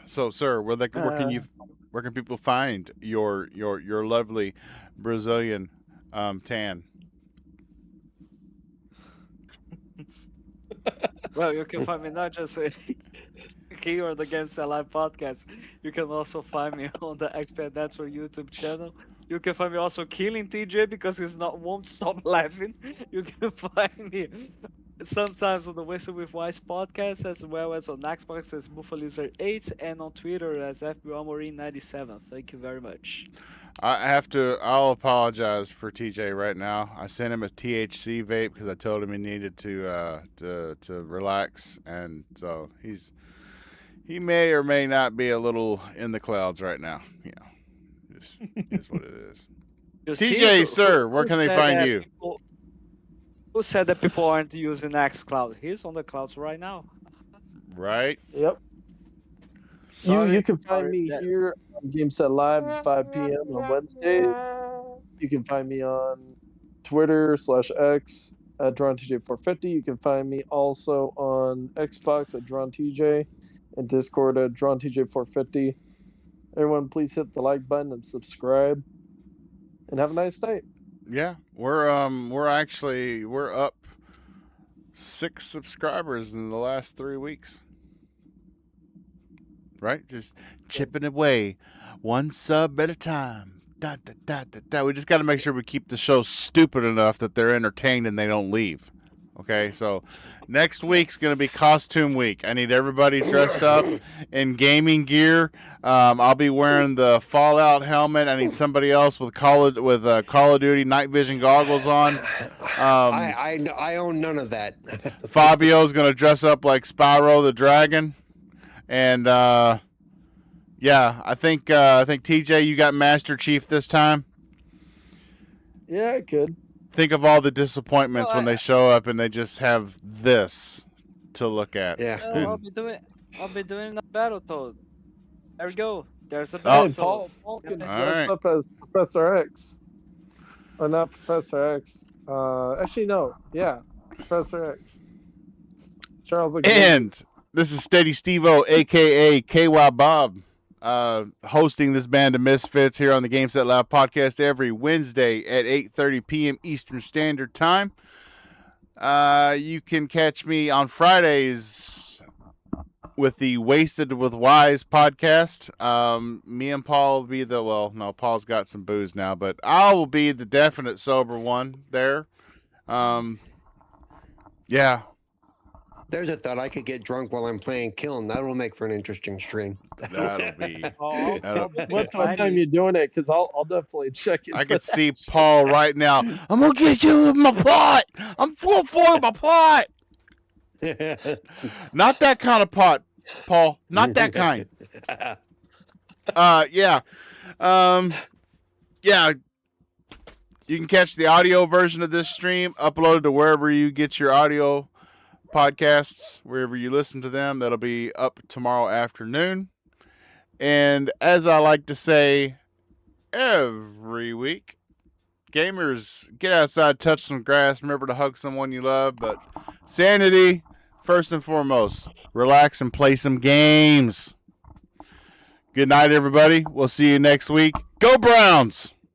S1: So, sir, where can people find your lovely Brazilian tan?
S2: Well, you can find me not just here on the Games Live podcast. You can also find me on the Expert Network YouTube channel. You can find me also killing TJ because won't stop laughing. You can find me sometimes on the Whistle with Wise podcast, as well as on Xbox as Buffalizer8 and on Twitter as FBOMorine97. Thank you very much.
S1: I'll apologize for TJ right now. I sent him a THC vape because I told him he needed to relax, and so he may or may not be a little in the clouds right now. You know, just is what it is.
S2: You see,
S1: TJ, sir, where can they
S2: said
S1: find
S2: that
S1: you?
S2: Who said that people aren't using xCloud? He's on the clouds right now.
S1: Right?
S4: Yep.
S2: Sorry,
S4: You can find
S2: sorry,
S4: me
S2: that-
S4: here on GameSet Live at 5 p.m. on Wednesday. You can find me on Twitter/X at DrawnTJ450. You can find me also on Xbox at DrawnTJ and Discord at DrawnTJ450. Everyone, please hit the like button and subscribe. And have a nice night.
S1: Yeah, we're up 6 subscribers in the last 3 weeks. Right? Just chipping away, one sub at a time. Da, da, da, da, da. We just got to make sure we keep the show stupid enough that they're entertained and they don't leave. Okay, so next week's going to be costume week. I need everybody dressed up in gaming gear. I'll be wearing the Fallout helmet. I need somebody else with Call of Duty night vision goggles on.
S3: I own none of that.
S1: Fabio's going to dress up like Spyro the Dragon. And yeah, I think TJ, you got Master Chief this time.
S4: Yeah, I could.
S1: Think of all the disappointments when they show up and they just have this to look at.
S3: Yeah.
S2: I'll be doing a Battletoad. There we go. There's a
S1: Oh.
S4: Hey,
S2: Battletoad.
S4: Paul can
S2: All
S4: dress
S1: right.
S4: up as Professor X. Or not Professor X. Actually, no. Yeah, Professor X. Charles Xavier.
S1: And this is Steady Steve-O, a.k.a. KY Bob, hosting this band of misfits here on the GameSet Live podcast every Wednesday at 8:30 p.m. Eastern Standard Time. You can catch me on Fridays with the Wasted with Wise podcast. Me and Paul will be Paul's got some booze now, but I will be the definite sober one there. Yeah.
S3: There's a thought I could get drunk while I'm playing Kiln. That will make for an interesting stream.
S1: That'll be.
S2: Oh,
S4: What time you doing it? Because I'll definitely check it.
S1: I can see Paul right now. I'm gonna get you with my pot. I'm full for my pot. Not that kind of pot, Paul. Not that kind. Yeah. Yeah. You can catch the audio version of this stream uploaded to wherever you get your audio podcasts, wherever you listen to them. That'll be up tomorrow afternoon. And as I like to say every week, gamers, get outside, touch some grass, remember to hug someone you love, but sanity first and foremost. Relax and play some games. Good night, everybody. We'll see you next week. Go Browns!